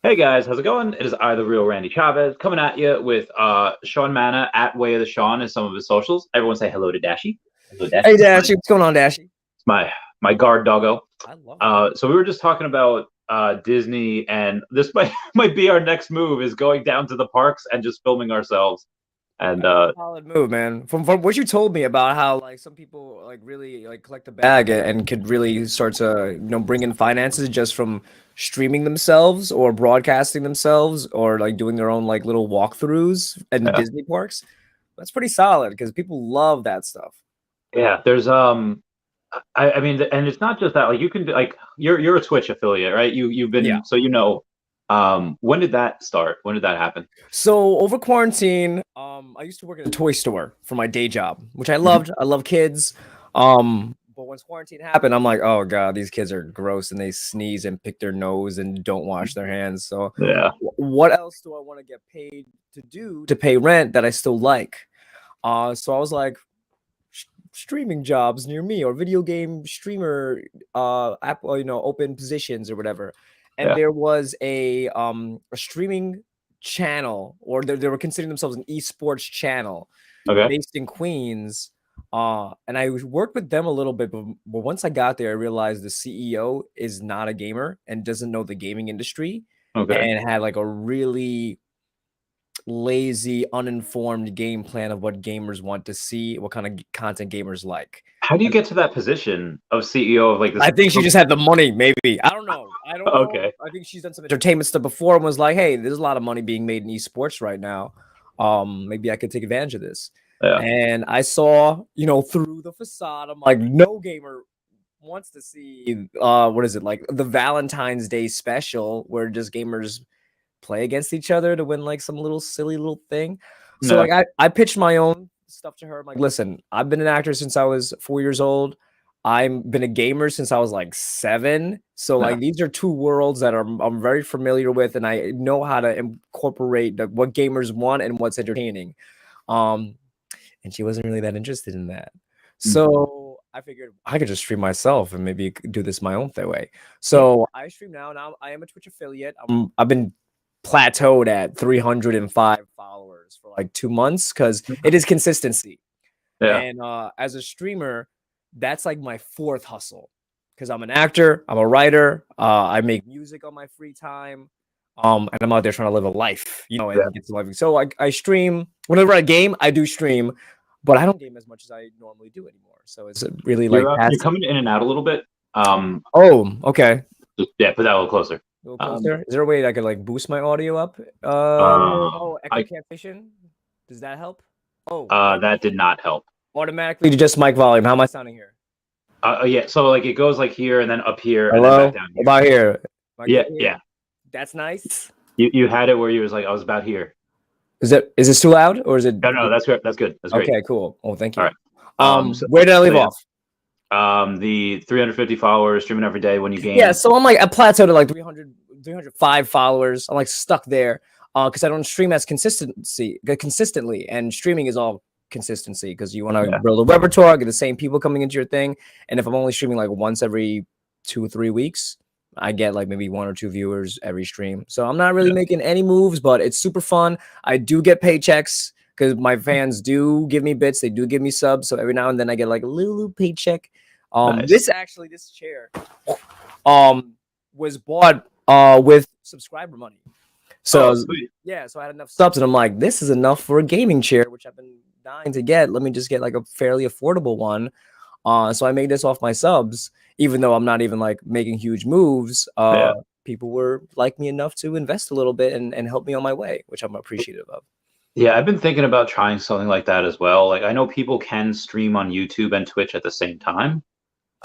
Hey guys, how's it going? It is I, the real Randy Chavez, coming at you with Sean Mana at Way of the Sean and some of his socials. Everyone say hello to Dashy. Hello, Dashy. Hey, Dashy, what's going on, Dashy? It's my guard doggo. I love it. So we were just talking about Disney, and this might might be our next move is going down to the parks and just filming ourselves. And That's a solid move, man. From what you told me about how like some people like really like collect a bag and could really start to bring in finances just from streaming themselves or broadcasting themselves or like doing their own like little walkthroughs in the yeah, Disney parks. That's pretty solid because people love that stuff. yeah, there's I mean, and it's not just that. Like you can like you're a Twitch affiliate, right? You've Yeah. been so when did that start? When did that happen? So over quarantine, I used to work at a toy store for my day job, which I loved. I love kids. But once quarantine happened, I'm like, oh god, these kids are gross and they sneeze and pick their nose and don't wash their hands. So Yeah. what else do I want to get paid to do to pay rent that I still like? So I was like, streaming jobs near me or video game streamer app, open positions or whatever. And Yeah. there was a streaming channel, or they were considering themselves an esports channel Okay. based in Queens. And I worked with them a little bit, but once I got there, I realized the CEO is not a gamer and doesn't know the gaming industry, Okay. and had like a really lazy, uninformed game plan of what gamers want to see, what kind of content gamers like. How do you get to that position of CEO of like this? I think she just had the money, maybe. I don't know. I don't know. Okay. I think she's done some entertainment stuff before and was like, hey, there's a lot of money being made in esports right now. Maybe I could take advantage of this. Yeah. And I saw, through the facade, I'm like, no gamer wants to see what is it, like the Valentine's Day special where just gamers play against each other to win like some little silly little thing. So No. like I pitched my own stuff to her. I'm like, listen, I've been an actor since I was 4 years old. I've been a gamer since I was like 7. So No. like these are two worlds that I'm very familiar with, and I know how to incorporate what gamers want and what's entertaining. Um, and she wasn't really that interested in that. Mm. So I figured I could just stream myself and maybe do this my own way. So I stream now. Now I am a Twitch affiliate. I've been plateaued at 305 followers for like 2 months because it is consistency. Yeah. And as a streamer, that's like my fourth hustle because I'm an actor, I'm a writer, I make music on my free time. And I'm out there trying to live a life, and Yeah. get some living. So I stream whenever I game, I do stream, but I don't game as much as I normally do anymore. So it's really like You're coming in and out a little bit. Oh, okay. Yeah, put that a little closer. A little closer. Is there a way I could like boost my audio up? Echo cancellation. Does that help? Oh, that did not help. automatically to just mic volume. How am I sounding here? Yeah. So like it goes like here and then up here. Hello. And then back down here. About here. Yeah. Here? Yeah. That's nice. You had it where you was like I was about here. Is this too loud or is it? No, that's good. That's good. That's great. Okay, cool. Oh, thank you. All right. Where did I leave off? The 350 followers streaming every day when you game. Yeah, so I'm like I plateaued at like 305 followers. I'm like stuck there because I don't stream as consistently, and streaming is all consistency because you want to build a repertoire, get the same people coming into your thing. And if I'm only streaming like once every 2 or 3 weeks, I get like maybe 1 or 2 viewers every stream. So I'm not really making any moves, but it's super fun. I do get paychecks because my fans do give me bits. They do give me subs. So every now and then I get like a little paycheck. Nice. This chair was bought with subscriber money. So so I had enough subs, and I'm like, this is enough for a gaming chair, which I've been dying to get. Let me just get like a fairly affordable one. So I made this off my subs, even though I'm not even like making huge moves. People were like me enough to invest a little bit and help me on my way, which I'm appreciative of. Yeah, I've been thinking about trying something like that as well. Like I know people can stream on YouTube and Twitch at the same time.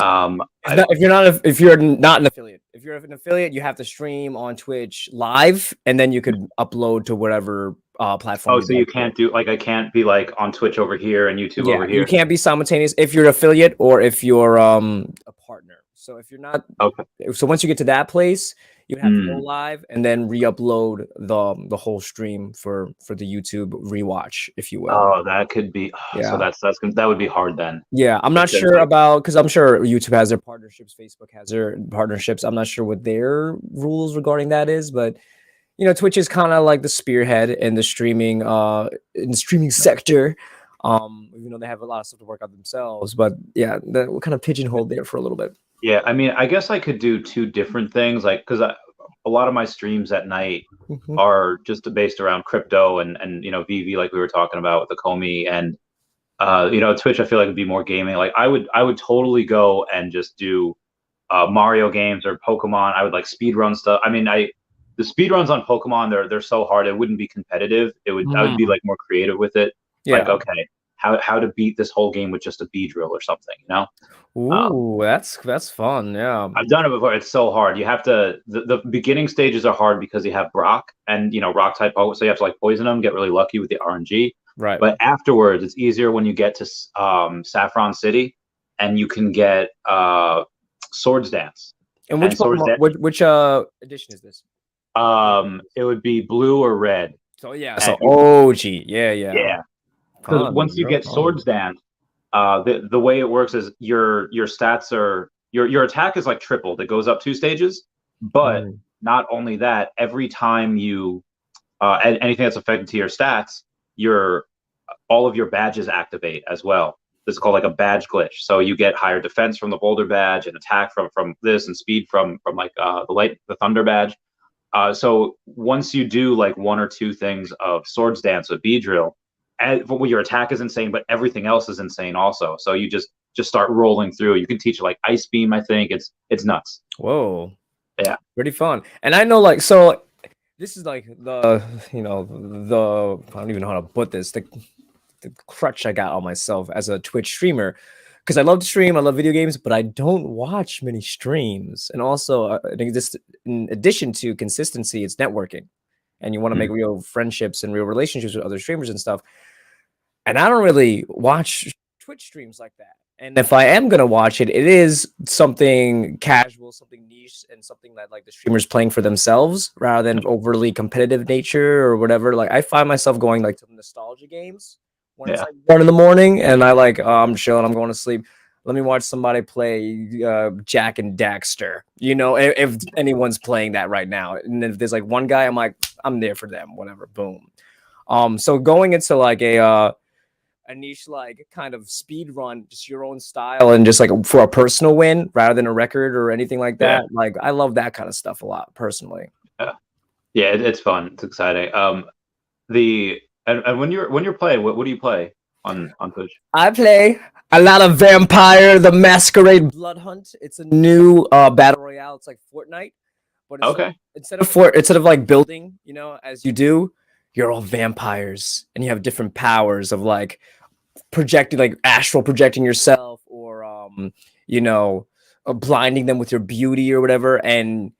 If you're not an affiliate, if you're an affiliate, you have to stream on Twitch live, and then you could upload to whatever platform. Oh, so you can't do like I can't be like on Twitch over here and YouTube over here. You can't be simultaneous if you're an affiliate or if you're a partner. So if you're not, so once you get to that place, you have to go live and then re-upload the whole stream for the YouTube rewatch, if you will. Oh, that could be. So that would be hard then. Yeah, I'm not sure about because I'm sure YouTube has their partnerships, Facebook has their partnerships. I'm not sure what their rules regarding that is, but Twitch is kind of like the spearhead in the streaming sector. Even though they have a lot of stuff to work out themselves, but yeah, we're kind of pigeonholed there for a little bit. Yeah, I mean, I guess I could do two different things, like because a lot of my streams at night are just based around crypto and veve, like we were talking about with the Comey, and Twitch. I feel like would be more gaming. Like I would totally go and just do Mario games or Pokemon. I would like speed run stuff. I mean, the speed runs on Pokemon, they're so hard. It wouldn't be competitive. I would be like more creative with it. Yeah. Like, okay, how to beat this whole game with just a B drill or something, Ooh, that's fun. Yeah, I've done it before. It's so hard. You have to. The beginning stages are hard because you have Brock and Rock type. So you have to like poison them, get really lucky with the RNG. right. But afterwards, it's easier when you get to Saffron City, and you can get Swords Dance. And which edition is this? It would be blue or red. So yeah, so OG, yeah. Because once you get Swords Dance, the way it works is your stats are your attack is like tripled. It goes up 2 stages, but not only that, every time you anything that's affected to your stats, all of your badges activate as well. This is called like a badge glitch. So you get higher defense from the boulder badge and attack from this, and speed from like the thunder badge. So once you do like 1 or 2 things of Swords Dance with B drill, your attack is insane, but everything else is insane also. So you just start rolling through. You can teach like Ice Beam. I think it's nuts. Whoa, yeah, pretty fun. And I know like so. This is like the I don't even know how to put this. The crutch I got on myself as a Twitch streamer, because I love to stream, I love video games, but I don't watch many streams. And also, in addition to consistency, it's networking, and you want to make real friendships and real relationships with other streamers and stuff. And I don't really watch Twitch streams like that. And if I am gonna watch it, it is something casual, something niche, and something that like the streamers playing for themselves rather than overly competitive nature or whatever. Like I find myself going like to nostalgia games when it's like 1 a.m. and I like I'm chilling, I'm going to sleep. Let me watch somebody play Jack and Daxter. If anyone's playing that right now, and if there's like one guy, I'm like I'm there for them. Whatever, boom. So going into like a niche like kind of speed run, just your own style and just like for a personal win rather than a record or anything like that. Like I love that kind of stuff a lot personally. Yeah, it's fun. It's exciting. And when you're playing, what do you play on Twitch? I play a lot of Vampire the Masquerade Blood Hunt. It's a new battle royale. It's like Fortnite, but instead of like building, as you do, you're all vampires and you have different powers of like projecting, like astral projecting yourself, or blinding them with your beauty or whatever, and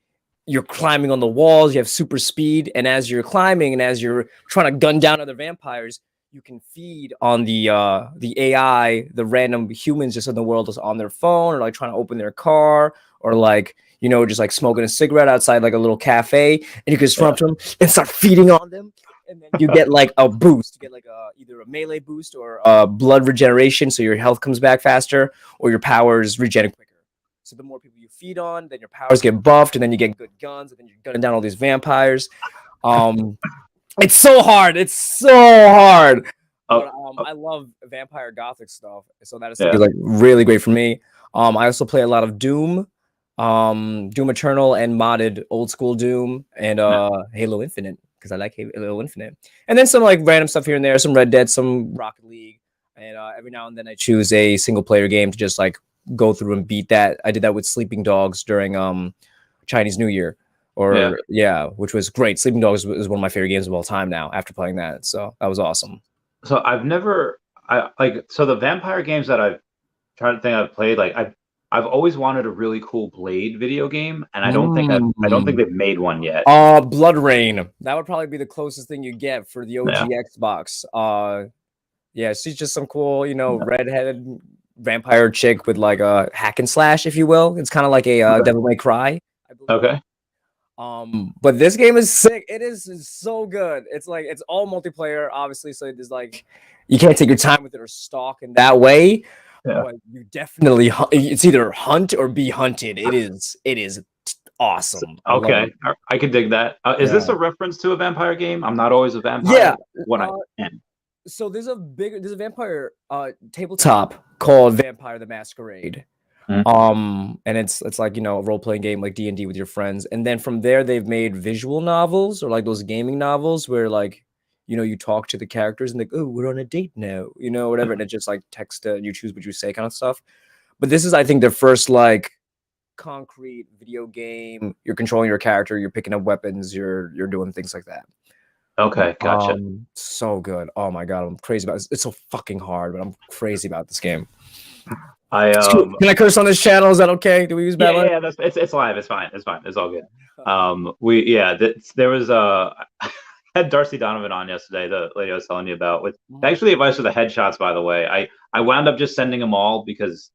you're climbing on the walls. You have super speed, and as you're climbing and as you're trying to gun down other vampires, you can feed on the AI, the random humans just in the world, just on their phone or like trying to open their car, or like just like smoking a cigarette outside like a little cafe, and you can just run up to them and start feeding on them. And then you get like a boost. You get like either a melee boost or blood regeneration, so your health comes back faster, or your powers regen quicker. So the more people you feed on, then your powers get buffed, and then you get good guns, and then you're gunning down all these vampires. It's so hard. It's so hard. But, I love vampire gothic stuff, so that is like really great for me. I also play a lot of Doom, Doom Eternal, and modded old school Doom, and Halo Infinite, because I like Halo Infinite. And then some like random stuff here and there, some Red Dead, some Rocket League, and every now and then I choose a single player game to just like go through and beat that. I did that with Sleeping Dogs during Chinese New Year, which was great. Sleeping Dogs is one of my favorite games of all time now after playing that, so that was awesome. So the vampire games that I've tried to think I've played, like I've always wanted a really cool Blade video game, and I don't think they've made one yet. Blood Rain. That would probably be the closest thing you get for the OG Xbox. She's just some cool, redheaded vampire chick with like a hack and slash, if you will. It's kind of like a Devil May Cry, I believe. Okay. But this game is sick. It's so good. It's like it's all multiplayer, obviously. So there's like you can't take your time with it or stalk in that way. Yeah. But you definitely it's either hunt or be hunted. It is awesome. Okay, I could dig that. Is this a reference to a vampire game? I'm not always a vampire when I can. So there's a vampire tabletop called Vampire the Masquerade. And it's like, a role-playing game like D&D with your friends. And then from there they've made visual novels, or like those gaming novels where like, you talk to the characters and like, oh, we're on a date now, whatever. And it just like text, you choose what you say kind of stuff. But this is, I think, their first like concrete video game. You're controlling your character, you're picking up weapons, you're doing things like that. Okay, gotcha. So good. Oh my god, I'm crazy about it. It's so fucking hard, but I'm crazy about this game. Can I curse on this channel? Is that okay? Do we use bad language? Yeah, it's live. It's fine. It's all good. There was I had Darcy Donovan on yesterday, the lady I was telling you about, with thanks for the advice for the headshots, by the way. I wound up just sending them all because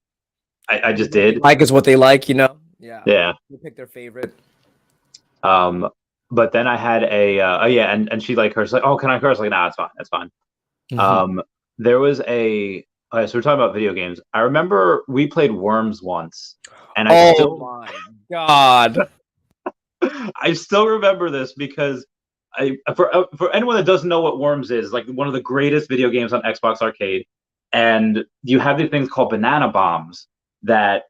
I just did. Like is what they like, Yeah. You pick their favorite. But then I had and she like cursed, like, oh, can I curse? Like, nah, it's fine. There was so we're talking about video games. I remember we played Worms once, and my god, I still remember this because for anyone that doesn't know what Worms is, like one of the greatest video games on Xbox Arcade, and you have these things called banana bombs that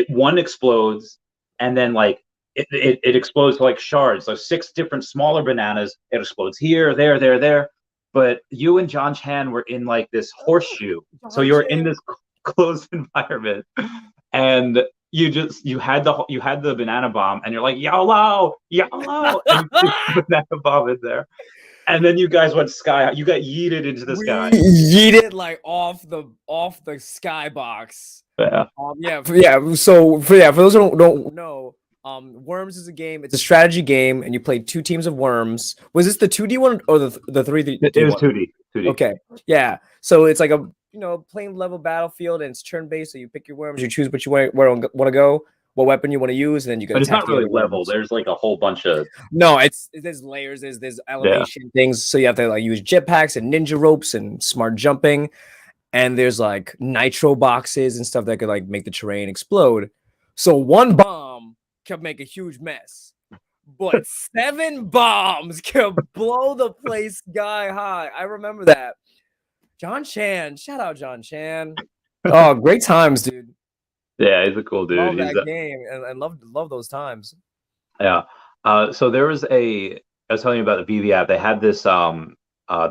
one explodes, and then like it explodes to like shards, so 6 different smaller bananas. It explodes here, there. But you and John Chan were in like this horseshoe, so you're in this closed environment, and you had the banana bomb, and you're like YOLO, and you put the banana bomb in there, and then you guys went sky. You got yeeted into the sky. Yeeted like off the skybox. Yeah. So for those who don't know. Worms is a game. It's a strategy game, and you play 2 teams of worms. Was this the 2D one or the 3D? It was 2D. Okay, yeah. So it's like a plain level battlefield, and it's turn based. So you pick your worms, you choose what you want to go, what weapon you want to use, and then you can. But it's not really level. There's like a whole bunch of. No, there's layers. There's elevation things. So you have to like use jetpacks and ninja ropes and smart jumping, and there's like nitro boxes and stuff that could like make the terrain explode. So one bomb can make a huge mess, but 7 bombs can blow the place sky high. I remember that. John Chan, shout out John Chan. Oh, great times, dude. Yeah, he's a cool dude. Love that game, and love those times. Yeah. So there was I was telling you about the veve app. They had this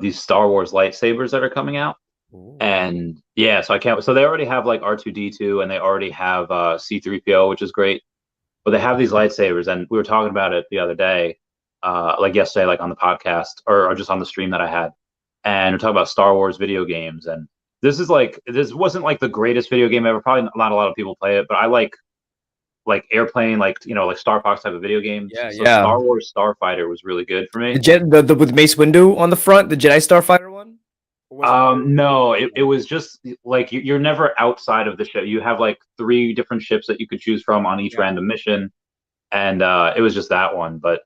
these Star Wars lightsabers that are coming out. Ooh. And yeah, so they already have like R2D2, and they already have C3PO, which is great. But they have these lightsabers, and we were talking about it the other day, like yesterday, like on the podcast or just on the stream that I had. And we're talking about Star Wars video games. And this wasn't like the greatest video game ever. Probably not a lot of people play it, but I like airplane, like Star Fox type of video games. Yeah, so Star Wars Starfighter was really good for me. The with Mace Windu on the front, the Jedi Starfighter one. No, it was just like you're never outside of the ship. You have like 3 different ships that you could choose from on each random mission, and it was just that one. But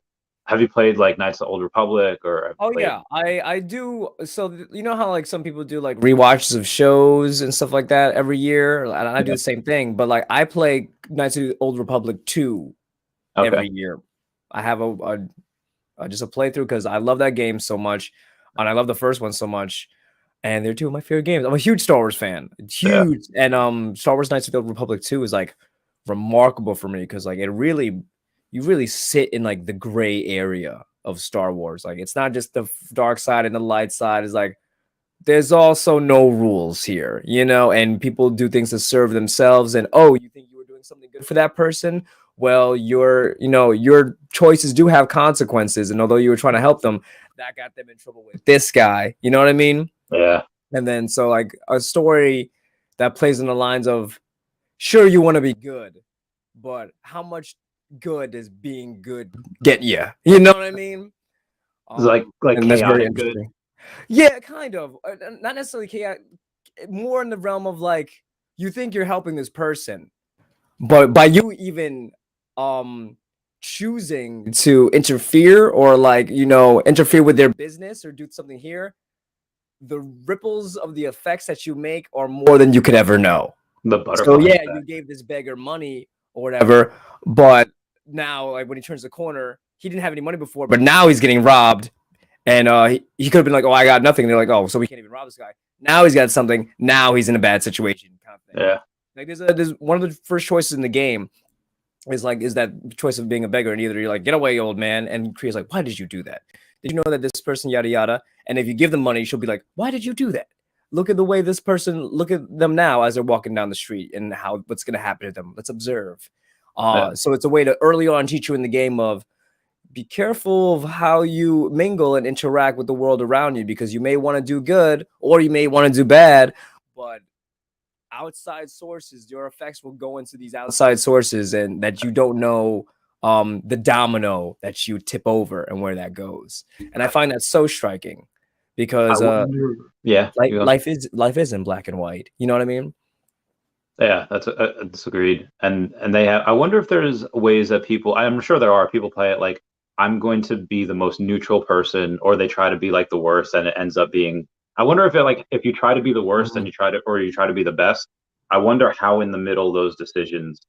have you played like Knights of the Old Republic or? Yeah, I do. So you know how like some people do like rewatches of shows and stuff like that every year, and I do the same thing. But like I play Knights of the Old Republic 2 every year. I have just a playthrough because I love that game so much, and I love the first one so much. And they're 2 of my favorite games. I'm a huge Star Wars fan. Huge. Yeah. And Star Wars Knights of the Old Republic 2 is like remarkable for me because like you really sit in like the gray area of Star Wars. Like it's not just the dark side and the light side. It's like there's also no rules here, and people do things to serve themselves. And you think you were doing something good for that person? Well, your choices do have consequences. And although you were trying to help them, that got them in trouble with this guy. You know what I mean? Yeah. And then so like a story that plays in the lines of, sure, you want to be good, but how much good does being good get you? You know what I mean? It's like chaotic good. Yeah, kind of. Not necessarily chaotic. More in the realm of like you think you're helping this person, but by you even choosing to interfere or like interfere with their business or do something here, the ripples of the effects that you make are more than you could ever know. The butterfly. So yeah, you gave this beggar money or whatever, but now, like when he turns the corner, he didn't have any money before, but now he's getting robbed. And he could have been like, oh, I got nothing. And they're like, oh, so we can't even rob this guy. Now he's got something. Now he's in a bad situation, kind of thing. Yeah. Like there's one of the first choices in the game is that choice of being a beggar, and either you're like, get away, old man, and Kriya's like, why did you do that? Did you know that this person yada yada? And if you give them money, she'll be like, why did you do that? Look at the way this person, look at them now as they're walking down the street and what's going to happen to them. Let's observe. So it's a way to early on teach you in the game of be careful of how you mingle and interact with the world around you, because you may want to do good or you may want to do bad, but outside sources, your effects will go into these outside sources, and that you don't know the domino that you tip over and where that goes. And I find that so striking, because life is in black and white. You know what I mean? Yeah, that's agreed. And they have. I wonder if there's ways that people. I'm sure there are people play it like, I'm going to be the most neutral person, or they try to be like the worst, and it ends up being. I wonder if you try to be the worst and you try to be the best. I wonder how in the middle those decisions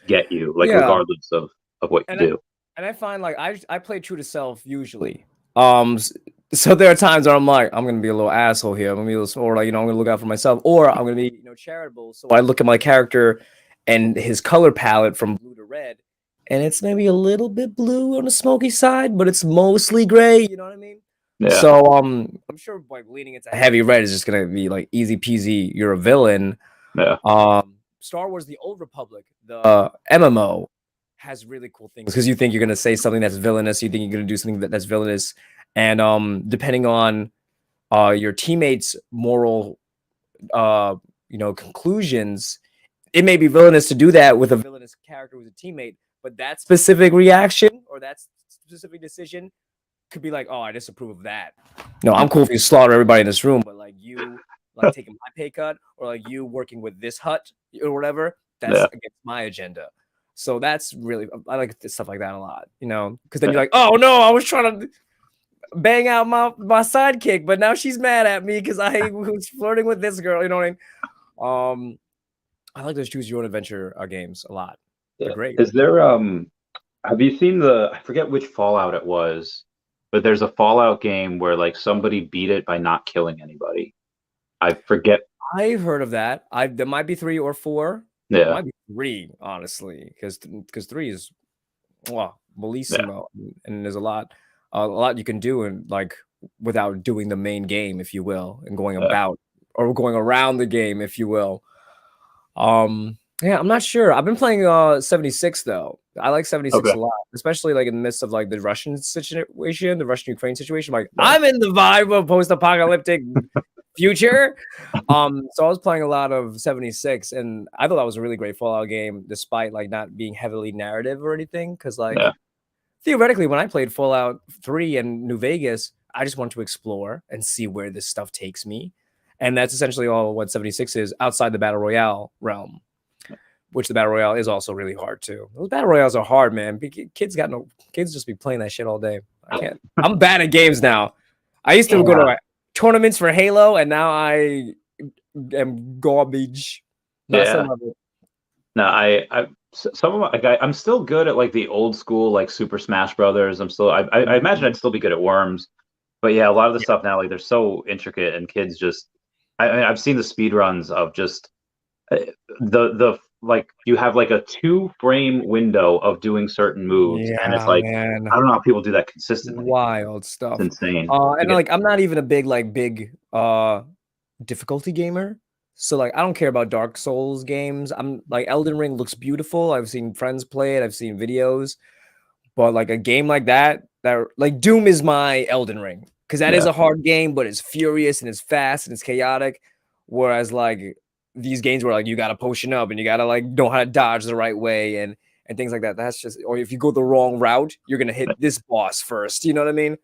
get you, like regardless of what you do. And I find like I play true to self usually. So there are times where I'm like, I'm gonna be a little asshole here. I'm gonna be a little, or like, I'm gonna look out for myself, or I'm gonna be charitable. So I look at my character and his color palette from blue to red, and it's maybe a little bit blue on the smoky side, but it's mostly gray. You know what I mean? Yeah. So I'm sure like leaning into heavy red is just gonna be like easy peasy. You're a villain. Yeah. Star Wars: The Old Republic, the MMO, has really cool things because you think you're gonna say something that's villainous. You think you're gonna do something that's villainous, and depending on your teammates' moral, conclusions, it may be villainous to do that with a villainous character who's a teammate. But that specific reaction or that specific decision could be like, oh, I disapprove of that. No, I'm cool if you slaughter everybody in this room, but like you like taking my pay cut, or like you working with this hut or whatever, that's against my agenda. So that's really, I like stuff like that a lot, because then you're like, oh no, I was trying to bang out my sidekick, but now she's mad at me because I was flirting with this girl. You know what I mean? I like those choose your own adventure games a lot. They're great. Is there have you seen I forget which Fallout it was, but there's a Fallout game where like somebody beat it by not killing anybody. I forget. I've heard of that. There might be 3 or 4. Yeah, it might be 3, honestly, because 3 is bellissimo, and there's a lot you can do and like without doing the main game, if you will, and going about or going around the game, if you will. Yeah, I'm not sure. I've been playing 76 though. I like 76 a lot, especially like in the midst of like the Russian situation, the Russian-Ukraine situation. Like I'm in the vibe of post-apocalyptic future. So I was playing a lot of 76, and I thought that was a really great Fallout game, despite like not being heavily narrative or anything. Because like theoretically, when I played Fallout 3 and New Vegas, I just wanted to explore and see where this stuff takes me, and that's essentially all what 76 is outside the battle royale realm. Which the battle royale is also really hard too. Those battle royales are hard, man. Kids just be playing that shit all day. I can't. I'm bad at games now. I used to go to like, tournaments for Halo, and now I am garbage. No, I'm still good at like the old school like Super Smash Brothers. I imagine I'd still be good at Worms, but yeah, a lot of the stuff now like they're so intricate, and kids just. I've seen the speed runs of just the like you have like a 2-frame window of doing certain moves, and it's like man. I don't know how people do that consistently. Wild stuff. It's insane. And like I'm not even a big difficulty gamer, so like I don't care about Dark Souls games. I'm like Elden Ring looks beautiful. I've seen friends play it. I've seen videos, but like a game like that like Doom is my Elden Ring, because that is a hard game, but it's furious and it's fast and it's chaotic. Whereas like these games where like you gotta potion up and you gotta like know how to dodge the right way and things like that. That's just, or if you go the wrong route, you're gonna hit this boss first. You know what I mean?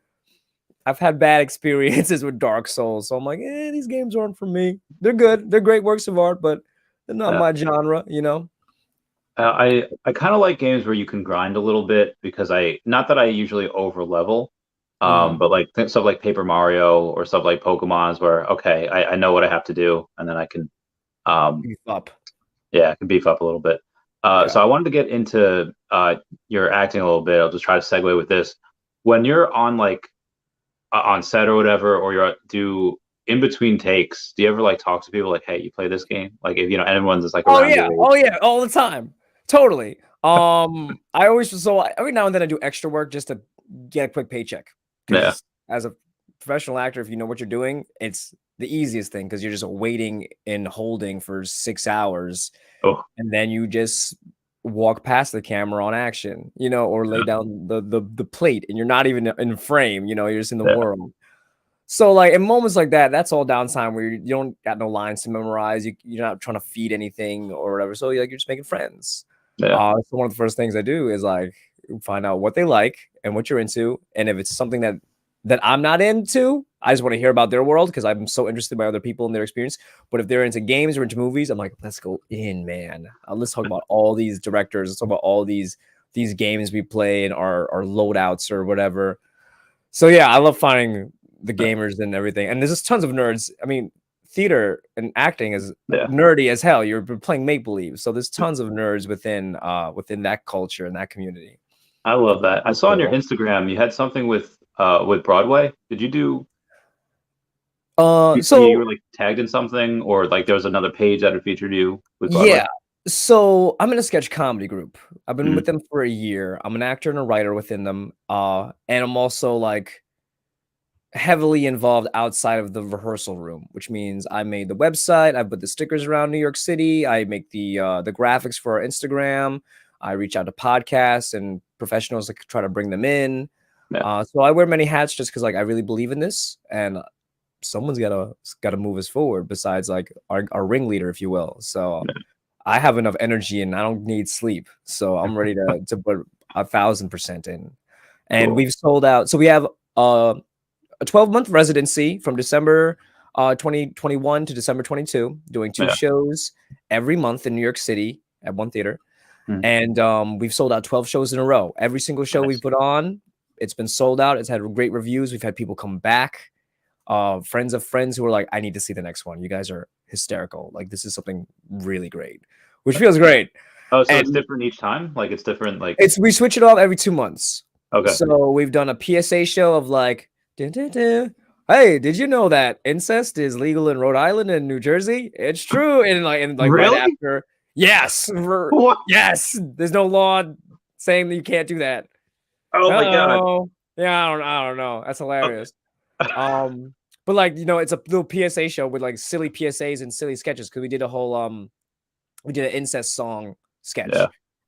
I've had bad experiences with Dark Souls, so I'm like, these games aren't for me. They're good, they're great works of art, but they're not my genre. I kind of like games where you can grind a little bit, because not that I usually over level, but like stuff like Paper Mario or stuff like Pokemon's where I know what I have to do, and then I can beef up. Yeah, I can beef up a little bit. So I wanted to get into your acting a little bit. I'll just try to segue with this. When you're on like on set or whatever, or you're do in between takes, do you ever like talk to people like, "Hey, you play this game?" Like if everyone's just like around your age. Oh yeah, all the time, totally. I always every now and then I do extra work just to get a quick paycheck. Yeah. Because as a professional actor, if you know what you're doing, it's the easiest thing because you're just waiting and holding for 6 hours, and then you just walk past the camera on action, or lay down the plate, and you're not even in frame, you're just in the world. So like in moments like that, that's all downtime where you don't got no lines to memorize. You're not trying to feed anything or whatever. So you're just making friends. So one of the first things I do is like find out what they like and what you're into. And if it's something that I'm not into, I just want to hear about their world because I'm so interested by other people and their experience. But if they're into games or into movies, I'm like, let's go in, man. Let's talk about all these directors. Let's talk about all these games we play and our loadouts or whatever. So yeah, I love finding the gamers and everything. And there's just tons of nerds. I mean, theater and acting is nerdy as hell. You're playing make-believe. So there's tons of nerds within that culture and that community. I love that. I saw on your Instagram you had something with Broadway. Did you do so you were like tagged in something, or like there was another page that had featured you with Broadway? Yeah. So I'm in a sketch comedy group. I've been with them for a year. I'm an actor and a writer within them. And I'm also like heavily involved outside of the rehearsal room, which means I made the website, I put the stickers around New York City, I make the graphics for our Instagram, I reach out to podcasts and professionals to try to bring them in. So I wear many hats just because like I really believe in this, and someone's gotta move us forward besides like our ringleader, if you will. So I have enough energy and I don't need sleep, so I'm ready to put 1,000% in. And we've sold out. So we have a 12-month residency from December 2021 to December 22, doing 2 shows every month in New York City at one theater. And we've sold out 12 shows in a row. Every single show we put on, it's been sold out. It's had great reviews. We've had people come back, friends of friends who are like, I need to see the next one. You guys are hysterical. Like, this is something really great, which feels great. Oh, so it's different each time? Like, it's different, like... we switch it off every 2 months. Okay. So we've done a PSA show of like, hey, did you know that incest is legal in Rhode Island and New Jersey? It's true. And like really? right after, yes, yes, there's no law saying that you can't do that. Oh my god. Yeah, I don't know. That's hilarious. But like, it's a little PSA show with like silly PSAs and silly sketches because we did a whole we did an incest song sketch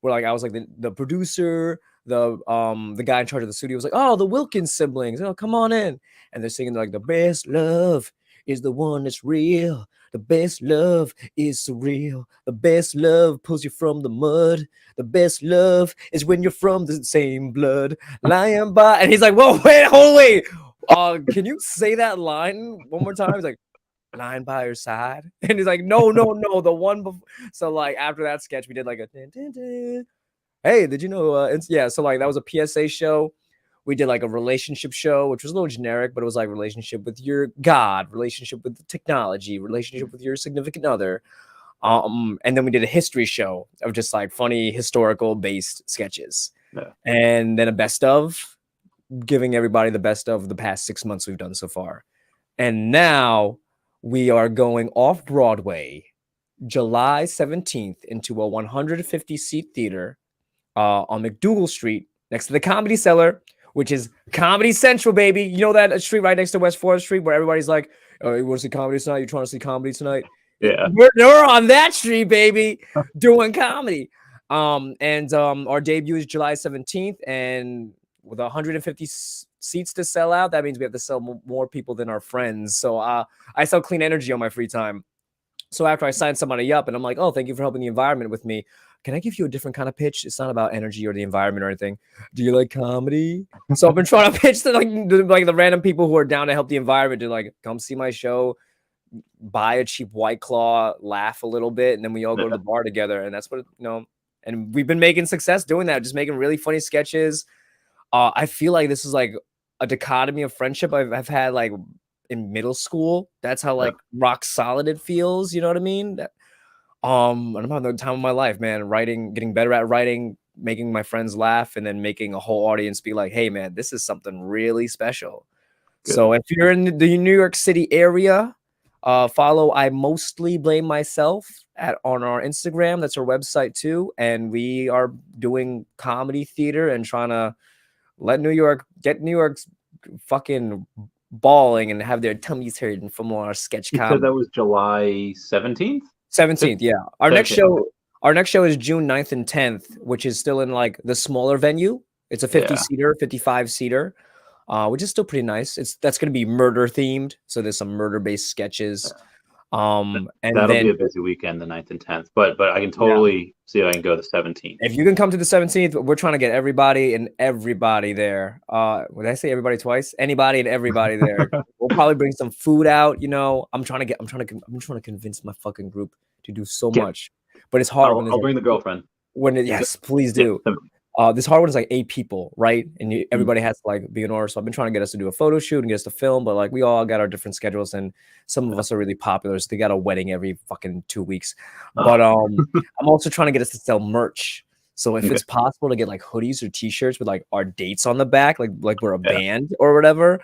where like I was like the producer. The guy in charge of the studio was like, oh, the Wilkins siblings, come on in. And they're singing like, the best love is the one that's real. The best love is surreal. The best love pulls you from the mud. The best love is when you're from the same blood. Lying by. And he's like, whoa, wait. Can you say that line one more time? He's like, lying by your side. And he's like, no, the one before. So like after that sketch, we did like a hey, did you know? So like that was a PSA show. We did like a relationship show, which was a little generic, but it was like relationship with your God, relationship with the technology, relationship with your significant other. And then we did a history show of just like funny historical based sketches. And then a best of, giving everybody the best of the past 6 months we've done so far. And now we are going off Broadway July 17th into a 150 seat theater on McDougal Street next to the Comedy Cellar, which is Comedy Central, baby. You know that street right next to West 4th Street where everybody's like, oh, you want to see comedy tonight? You're trying to see comedy tonight? Yeah. We're on that street, baby, doing comedy. And our debut is July 17th. And with 150 seats to sell out, that means we have to sell more people than our friends. So I sell clean energy on my free time. So after I sign somebody up and I'm like, oh, thank you for helping the environment with me. Can I give you a different kind of pitch? It's not about energy or the environment or anything. Do you like comedy? So I've been trying to pitch to like the random people who are down to help the environment to like come see my show, buy a cheap White Claw, laugh a little bit, and then we all go to the bar together. And that's what, and we've been making success doing that, just making really funny sketches. I feel like this is like a dichotomy of friendship I've had like in middle school. That's how like rock solid it feels. You know what I mean? I'm having the time of my life, man. Writing, getting better at writing, making my friends laugh, and then making a whole audience be like, "Hey, man, this is something really special." Good. So if you're in the New York City area, follow I Mostly Blame Myself on our Instagram. That's our website too, and we are doing comedy theater and trying to get New York's fucking bawling and have their tummies hurting from our sketch You comedy. said that was July 17th? 17th, yeah. Our 17th, next show, okay. our next show is June 9th and 10th, which is still in like the smaller venue. It's a 50 seater, 55 seater, which is still pretty nice. That's going to be murder themed, so there's some murder based sketches. And That'll then be a busy weekend, the 9th and 10th, but I can totally see if I can go the 17th. if you can come to the 17th, we're trying to get everybody there. Would I say everybody twice? Anybody and everybody there. We'll probably bring some food out. You know, I'm trying to convince my fucking group to do so much, but it's hard. I'll bring the girlfriend. Yes, please do. This hard one is like 8 people, right? And everybody has to like be in order. So I've been trying to get us to do a photo shoot and get us to film, but like we all got our different schedules, and some of us are really popular, so they got a wedding every fucking 2 weeks. But I'm also trying to get us to sell merch. So if it's possible to get like hoodies or t-shirts with like our dates on the back, like we're a band or whatever,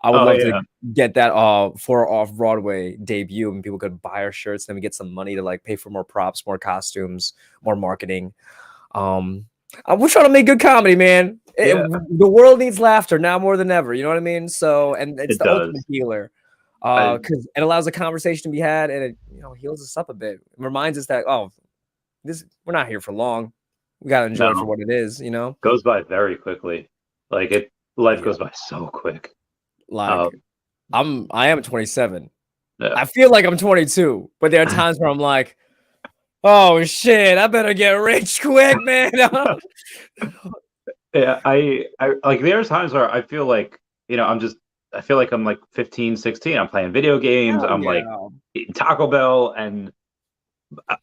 I would love to get that for our off-Broadway debut, and people could buy our shirts, then we get some money to like pay for more props, more costumes, more marketing. We're trying to make good comedy, man. The world needs laughter now more than ever. You know what I mean? So, and it's the ultimate healer, because it allows a conversation to be had, and it heals us up a bit. It reminds us that we're not here for long. We gotta enjoy it for what it is. You know, goes by very quickly. Like life goes by so quick. Like I am 27. I feel like I'm 22, but there are times where I'm like, oh shit, I better get rich quick, man. Yeah, I like there's times where I feel like, I feel like I'm like 15, 16. I'm playing video games. I'm like eating Taco Bell, and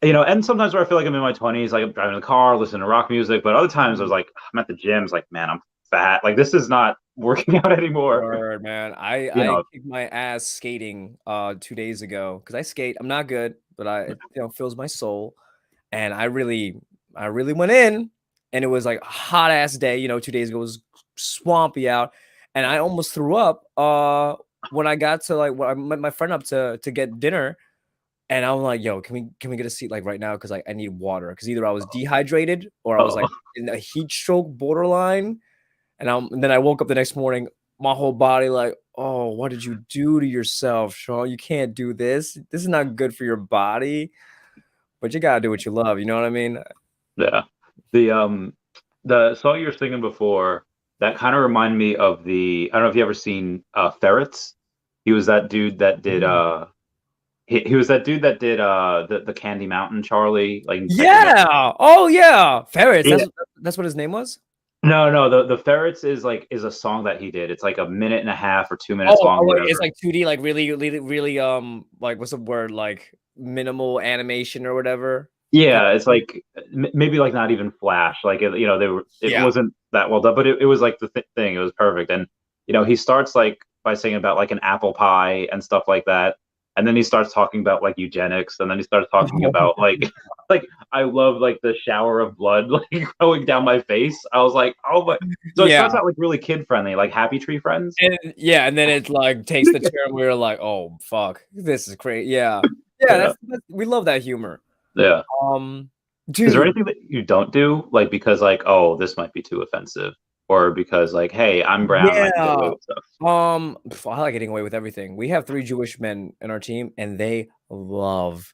and sometimes where I feel like I'm in my 20s, like I'm driving the car, listening to rock music, but other times I was like, I'm at the gym, it's like, man, I'm fat. Like this is not working out anymore. Word, man. I kicked my ass skating 2 days ago because I skate. I'm not good, but it fills my soul. And I really went in, and it was like a hot ass day. 2 days ago, it was swampy out, and I almost threw up when I got to when I met my friend up to get dinner, and I'm like, yo, can we get a seat like right now, because I need water, because either I was dehydrated or I was like in a heat stroke borderline, and then I woke up the next morning, my whole body like, oh, what did you do to yourself, Sean? You can't do this. This is not good for your body. But you gotta do what you love, you know what I mean? Yeah. The song you were singing before, that kind of reminded me of I don't know if you ever seen Ferrets. He was that dude that did he was that dude that did the Candy Mountain Charlie. Like oh yeah. Ferrets. That's what his name was? No, the Ferrets is a song that he did. It's like a minute and a half or 2 minutes long. It's like 2D, like really, really, really like what's the word, like minimal animation or whatever. Yeah, it's like maybe like not even Flash. Like it wasn't that well done, but it was like the thing. It was perfect. And he starts like by saying about like an apple pie and stuff like that, and then he starts talking about like eugenics, and then he starts talking about like I love like the shower of blood like going down my face. I was like, oh my! So it starts out like really kid friendly, like Happy Tree Friends. And then it like takes the turn where you're like, oh fuck, this is crazy. Yeah, that's we love that humor. Yeah. Dude, is there anything that you don't do, like because like, oh, this might be too offensive, or because like, hey, I'm brown, I can get away with stuff? I like getting away with everything. We have 3 Jewish men in our team, and they love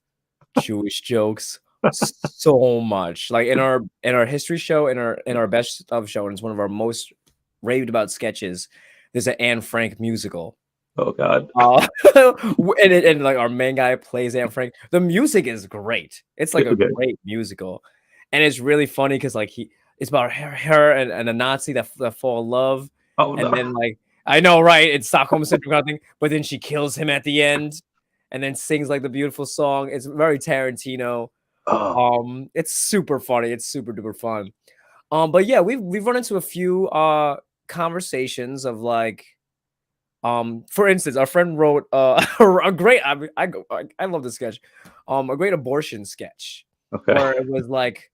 Jewish jokes so much. Like in our history show, in our best of show, and it's one of our most raved about sketches. There's an Anne Frank musical. Oh God! And like our main guy plays Anne Frank. The music is great. It's like a great musical, and it's really funny because like it's about her and a Nazi that fall in love, then like I know, right? It's Stockholm syndrome kind of thing. But then she kills him at the end, and then sings like the beautiful song. It's very Tarantino. It's super funny. It's super duper fun. But yeah, we've run into a few conversations of like, For instance, our friend wrote a great. I love this sketch. A great abortion sketch where it was like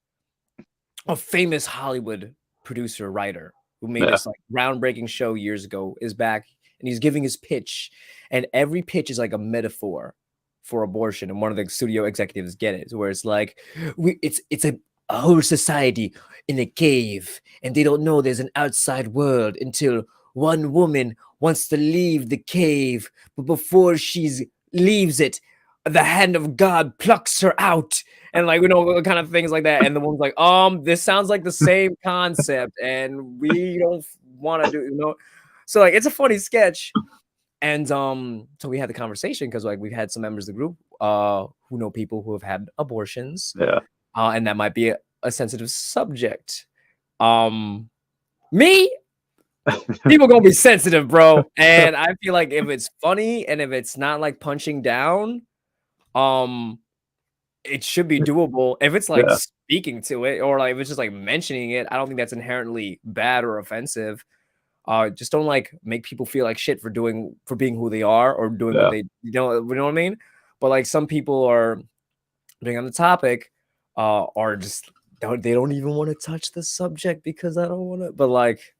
a famous Hollywood producer writer who made this like groundbreaking show years ago is back, and he's giving his pitch, and every pitch is like a metaphor for abortion, and one of the studio executives get it, where it's like it's a whole society in a cave, and they don't know there's an outside world until one woman wants to leave the cave, but before she leaves it, the hand of God plucks her out, and like, you know, kind of things like that. And the woman's like, this sounds like the same concept, and we don't want to do, you know. So like, it's a funny sketch. And so we had the conversation because like we've had some members of the group who know people who have had abortions. And that might be a sensitive subject. Me, people gonna be sensitive, bro. And I feel like if it's funny and if it's not like punching down, it should be doable. If it's like speaking to it, or like if it's just like mentioning it, I don't think that's inherently bad or offensive. Just don't like make people feel like shit for being who they are or doing what they, you know what I mean? But like some people are being on the topic, are just they don't even want to touch the subject because I don't want to. But like,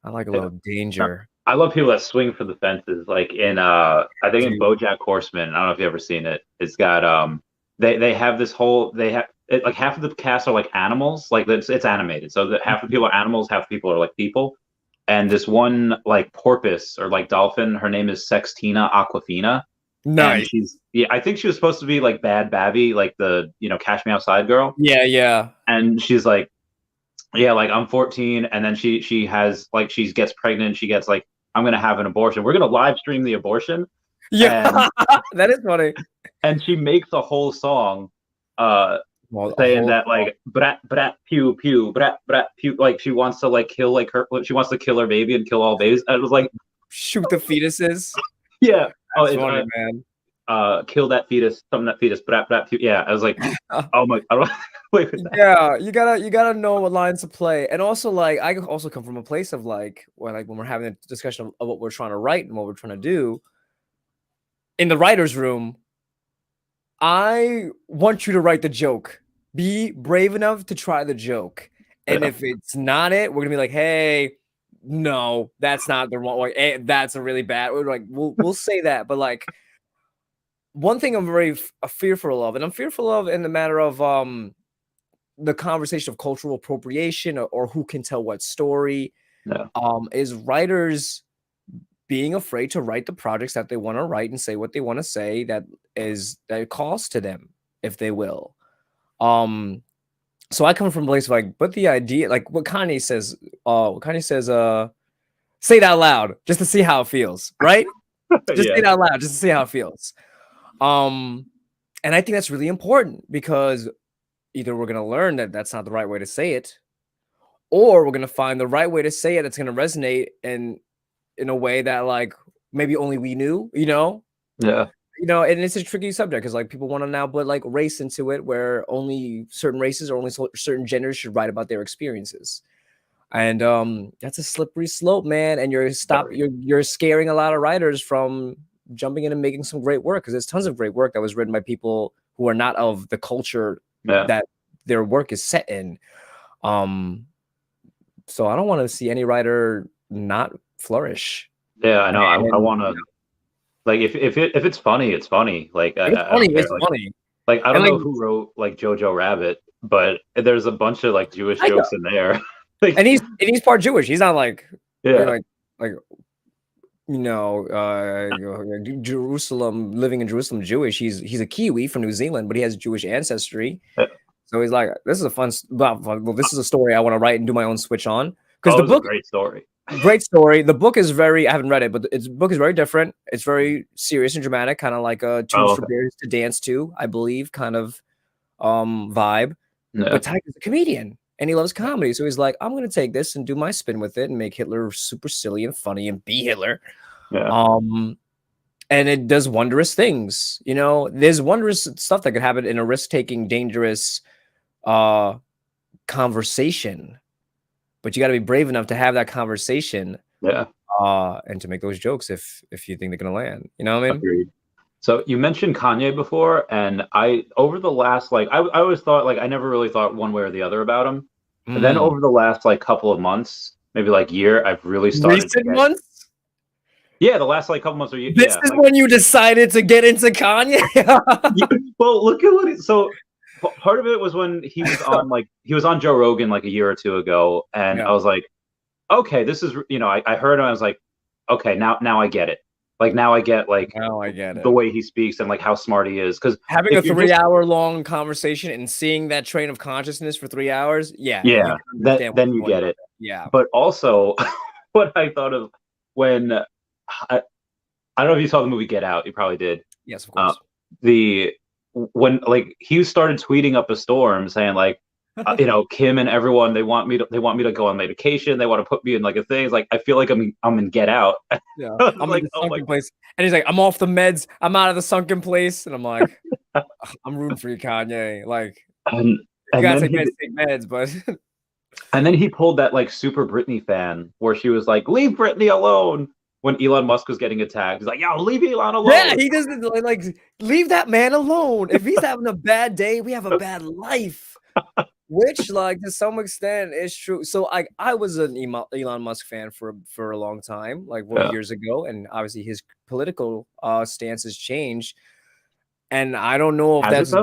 I like a little danger. I love people that swing for the fences. Like in I think in BoJack Horseman, I don't know if you ever seen it. It's got they have this whole like half of the cast are like animals. Like it's animated, so that half the people are animals, half the people are like people. And this one like porpoise or like dolphin, her name is Sextina Aquafina. Nice. And I think she was supposed to be like Bad Babby, like the, you know, Cash Me Outside girl. Yeah. And she's like, yeah, like I'm 14, and then she has like she gets pregnant, she gets like, I'm gonna have an abortion. We're gonna live stream the abortion. Yeah, that is funny. And she makes a whole song saying that like brat pew pew brat pew, like she wants to like kill like she wants to kill her baby and kill all babies. And it was like shoot the fetuses. Yeah. That's funny, man. Kill that fetus, summon that fetus, brat pew. Yeah, I was like, oh my, I don't wait with that. Yeah, you gotta know what lines to play. And also like I also come from a place of like when we're having a discussion of what we're trying to write and what we're trying to do in the writer's room, I want you to write the joke. Be brave enough to try the joke. And if it's not it, we're gonna be like, hey, no, that's not the one. Like, that's a really bad. We're like, we'll say that. But like, one thing I'm very fearful of, and I'm fearful of in the matter of the conversation of cultural appropriation or who can tell what story, is writers being afraid to write the projects that they want to write and say what they want to say that calls to them, if they will. So I come from a place of like, but the idea, like what Kanye says, say it out loud just to see how it feels, right? Just say it out loud just to see how it feels. And I think that's really important because either we're going to learn that that's not the right way to say it, or we're going to find the right way to say it that's going to resonate in a way that like maybe only we knew, you know? Yeah. You know, and it's a tricky subject because like people want to now put like race into it where only certain races or only certain genders should write about their experiences. And that's a slippery slope, man. And you're scaring a lot of writers from jumping in and making some great work, because there's tons of great work that was written by people who are not of the culture that their work is set in. So I don't want to see any writer not flourish. Yeah, I know. I want to, like, if it's funny, it's funny. Like, it's funny. Like, I don't know who wrote like Jojo Rabbit, but there's a bunch of like Jewish jokes in there. Like, and he's part Jewish. He's not like like you know, Jerusalem, living in Jerusalem, Jewish. He's a Kiwi from New Zealand, but he has Jewish ancestry. So he's like, this is a fun. Well, this is a story I want to write and do my own switch on, because the book, great story. Great story. The book is I haven't read it, but the book is very different. It's very serious and dramatic, kind of like a Tunes for Bears to Dance to, I believe, kind of vibe. But Tiger's a comedian and he loves comedy. So he's like, I'm going to take this and do my spin with it and make Hitler super silly and funny and be Hitler. And it does wondrous things. You know, there's wondrous stuff that could happen in a risk-taking, dangerous conversation. But you got to be brave enough to have that conversation and to make those jokes if you think they're gonna land. You know what I mean? Agreed. So you mentioned Kanye before, and over the last I always thought I never really thought one way or the other about him. And then over the last couple of months, maybe year, I've really started Recent months. Yeah, the last couple months. This is when you decided to get into Kanye. Well, look at so part of it was when he was on he was on Joe Rogan a year or two ago, and I was like, okay, this is I heard him, I was like, okay, now I get it. Now I get now I get it. The way he speaks and how smart he is. Because having a 3-hour long conversation and seeing that train of consciousness for 3 hours, then you get it. Yeah. But also, what I thought of when I don't know if you saw the movie Get Out. You probably did. Yes, of course. When he started tweeting up a storm saying Kim and everyone, they want me to go on medication. They want to put me in a thing. It's I feel like I'm in Get Out. Yeah, I'm in the sunken place, and he's like, I'm off the meds. I'm out of the sunken place, and I'm like, I'm rooting for you, Kanye. You gotta take meds, but. And then he pulled that super Britney fan where she was like, "Leave Britney alone." When Elon Musk was getting attacked, he's like, "Yo, leave Elon alone." Yeah, he doesn't leave that man alone. If he's having a bad day, we have a bad life. Which, to some extent, is true. So, I was an Elon Musk fan for a long time, years ago, and obviously his political stance has changed. And I don't know if that's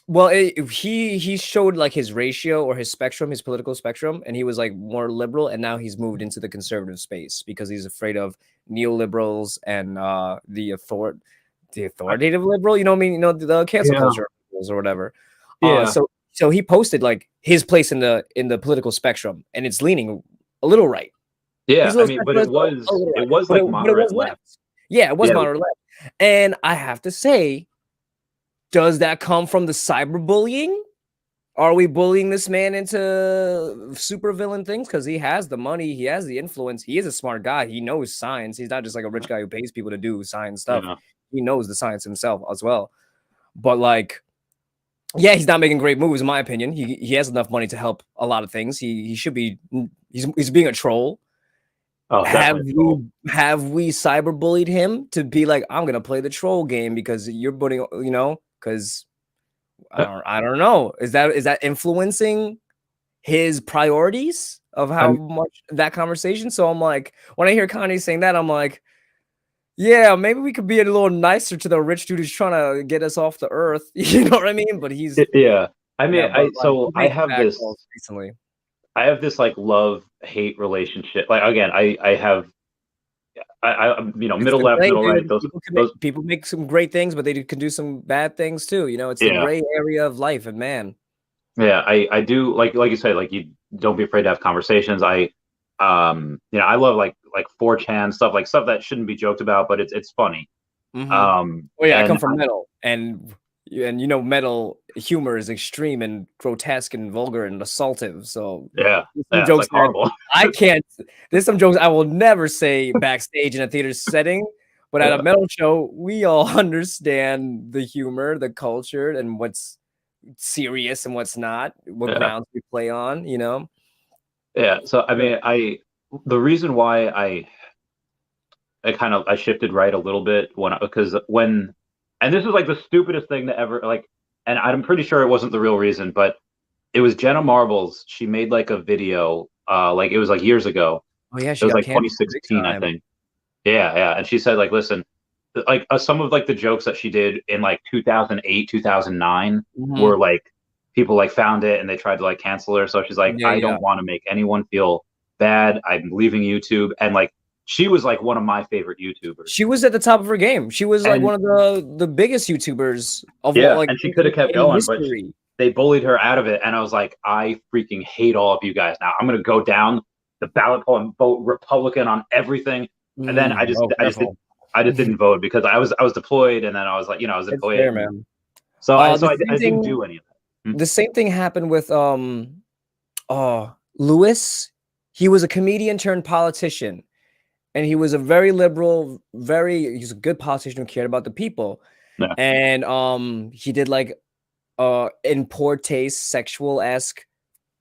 well. He showed his ratio or his spectrum, his political spectrum, and he was more liberal, and now he's moved into the conservative space because he's afraid of neoliberals and the authoritative liberal. You know what I mean? The cancel culture or whatever. Yeah. So he posted his place in the political spectrum, and it's leaning a little right. Yeah, I mean, but it was moderate left. Yeah, it was moderate left. And I have to say, does that come from the cyberbullying? Are we bullying this man into super villain things? Because he has the money, he has the influence, he is a smart guy, he knows science. He's not just a rich guy who pays people to do science stuff. Yeah. He knows the science himself as well. But yeah, he's not making great moves in my opinion. He has enough money to help a lot of things. He should be. He's being a troll. Oh, have we cyberbullied him to be I'm gonna play the troll game because you're putting because I don't know. Is that influencing his priorities of how much that conversation? So I'm when I hear Kanye saying that, I'm yeah, maybe we could be a little nicer to the rich dude who's trying to get us off the earth. You know what I mean? But he's I mean, I have this recently. I have this love-hate relationship. Again, I have middle left, middle right. People make some great things, but they can do some bad things too. It's the gray area of life, and man. Yeah, I do like you say, you don't be afraid to have conversations. I love 4chan stuff, stuff that shouldn't be joked about, but it's funny. Mm-hmm. I come from metal, and metal humor is extreme and grotesque and vulgar and assaultive. So jokes horrible. I can't. There's some jokes I will never say backstage in a theater setting, but at a metal show, we all understand the humor, the culture, and what's serious and what's not, what grounds we play on. Yeah. So I mean, the reason why I shifted right a little bit and this is the stupidest thing to ever and I'm pretty sure it wasn't the real reason, but it was Jenna Marbles. She made a video, it was years ago. Oh yeah, it was 2016, I think. Yeah, and she said listen, some of the jokes that she did in 2008, 2009 were people found it and they tried to cancel her. So she's I don't want to make anyone feel bad. I'm leaving YouTube, and she was one of my favorite YouTubers. She was at the top of her game. She was one of the biggest YouTubers of all. And she could have kept going, but they bullied her out of it. And I was I freaking hate all of you guys. Now I'm gonna go down the ballot poll and vote Republican on everything. And then I just didn't vote because I was deployed, and then I was I was deployed. Fair, man. So I didn't do any of that. The same thing happened with Lewis. He was a comedian turned politician. And he was a very liberal, he's a good politician who cared about the people. Yeah. And he did in poor taste, sexual-esque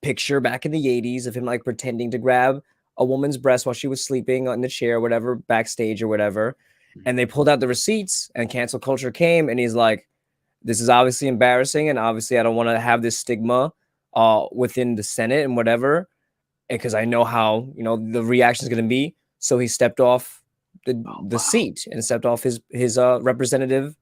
picture back in the 80s of him pretending to grab a woman's breast while she was sleeping on the chair or whatever, backstage or whatever. And they pulled out the receipts, and cancel culture came, and he's like, this is obviously embarrassing, and obviously I don't want to have this stigma within the Senate and whatever, because I know how, you know, the reaction is going to be. So he stepped off the seat and stepped off his representative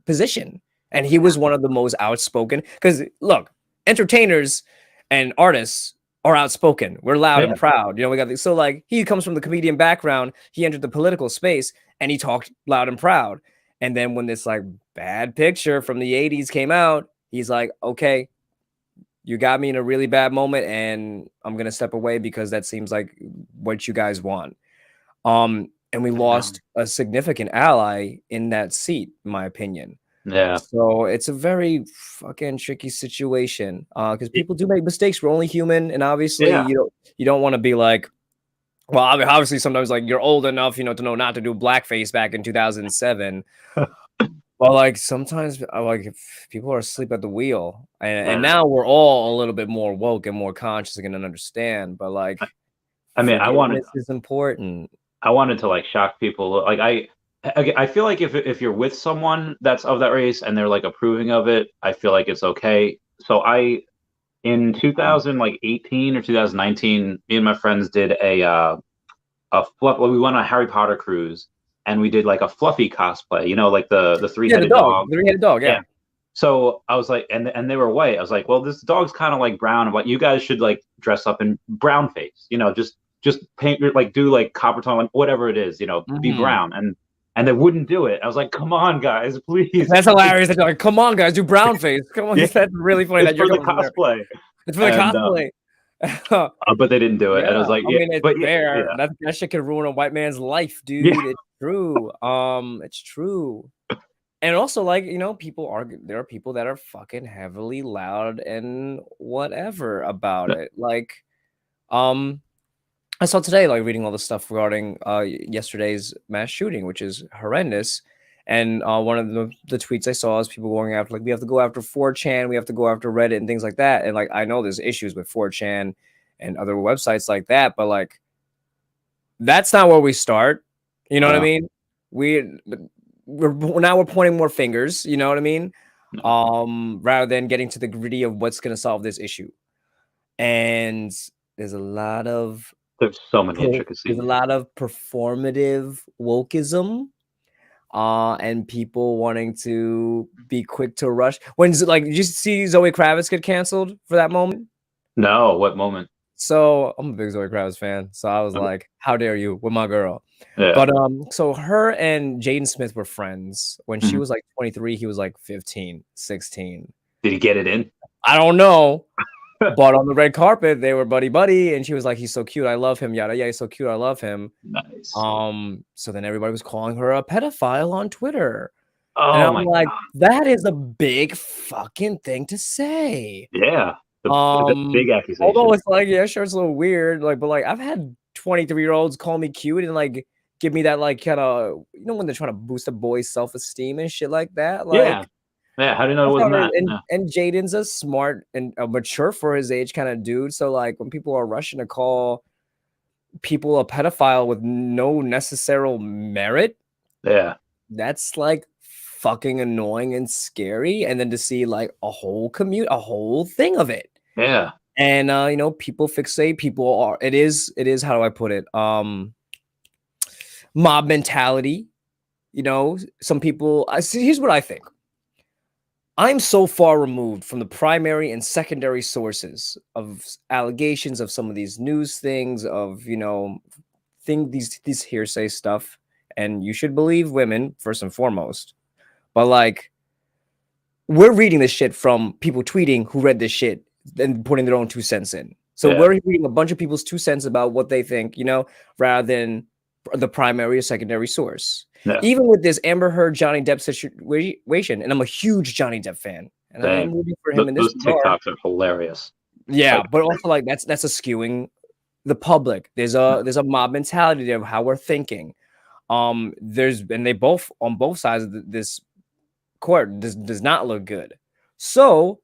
position. And he was one of the most outspoken, because look, entertainers and artists are outspoken. We're loud and proud. You know, we got so like he comes from the comedian background. He entered the political space and he talked loud and proud. And then when this like bad picture from the 80s came out, he's like, okay, you got me in a really bad moment and I'm going to step away because that seems like what you guys want. And we lost a significant ally in that seat, in my opinion. Yeah. So it's a very fucking tricky situation because people do make mistakes. We're only human. And obviously, you don't want to be like, well, obviously sometimes like you're old enough, you know, to know not to do blackface back in 2007. But like sometimes like if people are asleep at the wheel and now we're all a little bit more woke and more conscious and can understand. But like, I mean, this is important. I wanted to like shock people. Like I feel like if you're with someone that's of that race and they're like approving of it, I feel like it's okay. So in 2018 or 2019, me and my friends did a fluff. Well, we went on a Harry Potter cruise and we did like a Fluffy cosplay. You know, like the three-headed dog. The three-headed dog, yeah. So I was like, and they were white. I was like, well, this dog's kind of like brown. I'm like, you guys should like dress up in brown face. You know, just paint your like do like copper tone, like whatever it is. You know, be brown. And they wouldn't do it. I was like, come on, guys, please. That's hilarious. They're like, come on, guys, do brown face. Come on, that's really funny. It's for the cosplay. It's for the cosplay. But they didn't do it. And I was like, I mean, it's fair. That shit could ruin a white man's life, dude. It's true. It's true. And also, like, you know, there are people that are fucking heavily loud and whatever about it. Like, I saw today, like, reading all the stuff regarding yesterday's mass shooting, which is horrendous. And one of the tweets I saw is people going after, like, we have to go after 4chan, we have to go after Reddit and things like that. And, like, I know there's issues with 4chan and other websites like that, but, like, that's not where we start. You know what I mean? We're pointing more fingers, you know what I mean? Rather than getting to the gritty of what's going to solve this issue. And there's so many intricacies. There's a lot of performative wokeism, and people wanting to be quick to rush. Did you see Zoe Kravitz get canceled for that moment? No, what moment? So I'm a big Zoe Kravitz fan. So I was like, how dare you with my girl? Yeah. But so her and Jaden Smith were friends when she was like 23, he was like 15, 16. Did he get it in? I don't know. But on the red carpet, they were buddy, and she was like, "He's so cute, I love him." Yada, yeah, he's so cute, I love him. Nice. So then everybody was calling her a pedophile on Twitter. Oh, and I'm like, God. That is a big fucking thing to say. Yeah, the big accusation. Although it's like, yeah, sure, it's a little weird. Like, but like, I've had 23-year-olds call me cute and like give me that like kind of, you know, when they're trying to boost a boy's self-esteem and shit like that. Like, yeah, how do you know it wasn't that? And Jaden's a smart and a mature for his age kind of dude. So like when people are rushing to call people a pedophile with no necessary merit, that's like fucking annoying and scary. And then to see like a whole thing of it. Yeah. And you know, people fixate, it is how do I put it? Mob mentality. You know, some people here's what I think. I'm so far removed from the primary and secondary sources of allegations of some of these news things of, you know, these hearsay stuff. And you should believe women first and foremost. But like, we're reading this shit from people tweeting who read this shit and putting their own 2 cents in. So we're reading a bunch of people's 2 cents about what they think, you know, rather than the primary or secondary source. Yeah. Even with this Amber Heard Johnny Depp situation, and I'm a huge Johnny Depp fan, and I'm rooting for him in this. Those TikToks are hilarious. Yeah, but also like that's a skewing the public. There's a mob mentality there of how we're thinking. And they both on both sides of this court does not look good. So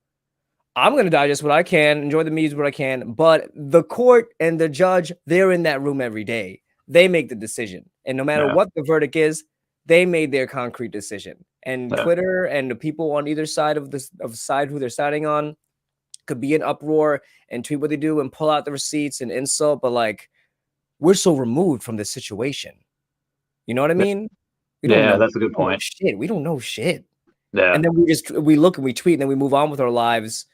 I'm going to digest what I can, enjoy the media what I can. But the court and the judge, they're in that room every day. They make the decision. And no matter what the verdict is, they made their concrete decision. And Twitter and the people on either side of side who they're siding on could be in uproar and tweet what they do and pull out the receipts and insult. But like, we're so removed from this situation. You know what I mean? That's a good point. Shit, we don't know shit. Yeah. And then we look and we tweet and then we move on with our lives,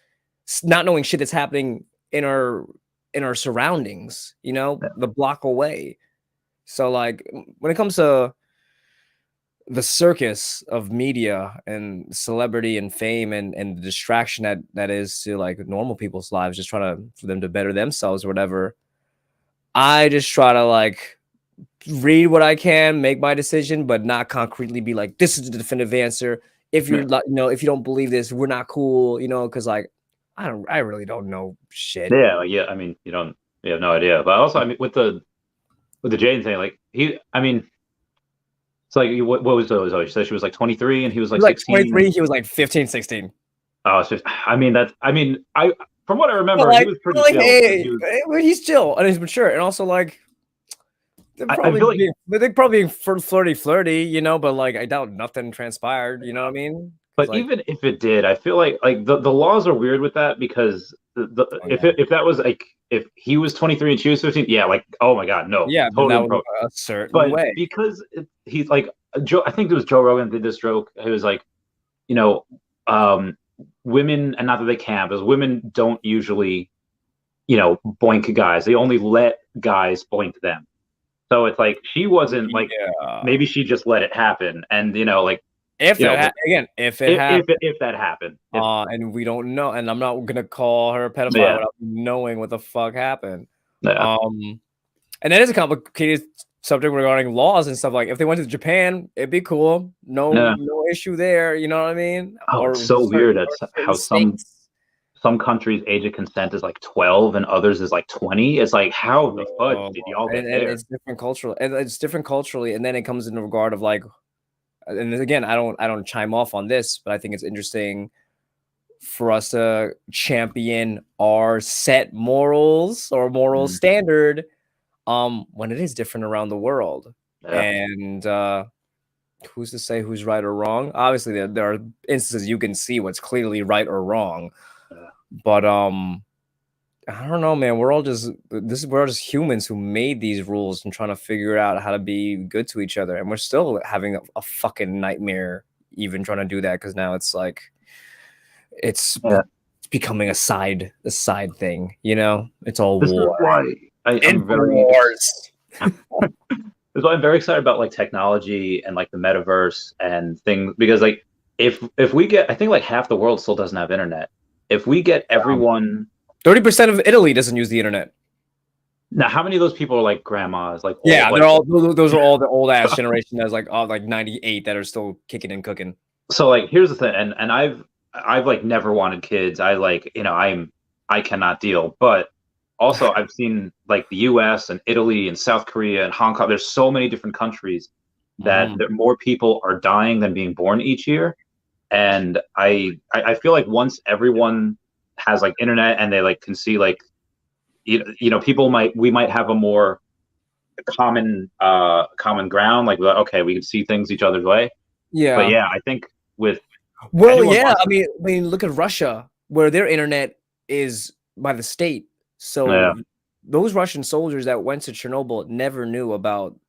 not knowing shit that's happening in our surroundings, you know, the block away. So like when it comes to the circus of media and celebrity and fame and the distraction that is to like normal people's lives, just trying for them to better themselves or whatever, I just try to like read what I can, make my decision, but not concretely be like, this is the definitive answer. If you're like, if you don't believe this, we're not cool, because like I really don't know shit. Yeah, I mean, you have no idea. But also, I mean, with the Jaden thing, like it's like what was Zoe? She said she was like 23 and he was like 16. 23, he was like 15, 16. Oh, it's just I from what I remember, like, he was pretty chill. He's chill and he's mature, and also like they're probably being flirty, but like I doubt nothing transpired. You know what I mean? But like, even if it did, I feel like the laws are weird with that because if that was like if he was 23 and she was 15, yeah, like oh my god, no, yeah, totally that was a certain way. Because he's like Joe, I think it was Joe Rogan did this joke. It was like, women, and not that they can't, because women don't usually, boink guys. They only let guys boink them. So it's like she wasn't like maybe she just let it happen, and like. If that happened, and we don't know, and I'm not gonna call her a pedophile without knowing what the fuck happened. Yeah. And that is a complicated subject regarding laws and stuff. Like if they went to Japan, it'd be cool. No issue there. You know what I mean? Oh, it's so weird. That's how some countries' age of consent is like 12 and others is like 20. It's like how the fuck did y'all get there? It's different cultural, and it's different culturally, and then it comes in the regard of like. And again, I don't chime off on this, but I think it's interesting for us to champion our set morals or moral standard when it is different around the world. Yeah. And who's to say who's right or wrong? Obviously, there are instances you can see what's clearly right or wrong. Yeah. But I don't know, man. We're all just humans who made these rules and trying to figure out how to be good to each other. And we're still having a fucking nightmare even trying to do that, because now it's like it's becoming a side thing, It's all this war. Is why I'm very wars. That's why I'm very excited about like technology and like the metaverse and things, because like if we get, I think like half the world still doesn't have internet. If we get everyone 30% of Italy doesn't use the internet. Now, how many of those people are like grandmas? Like they're all those are all the old ass generation that's like 98 that are still kicking and cooking. So like here's the thing, and I've like never wanted kids. I like I cannot deal. But also I've seen like the US and Italy and South Korea and Hong Kong. There's so many different countries that more people are dying than being born each year. And I feel like once everyone has like internet and they like can see like we might have a more common ground, like okay, we can see things each other's way. Yeah. But yeah, I think with I mean look at Russia, where their internet is by the state. So those Russian soldiers that went to Chernobyl never knew about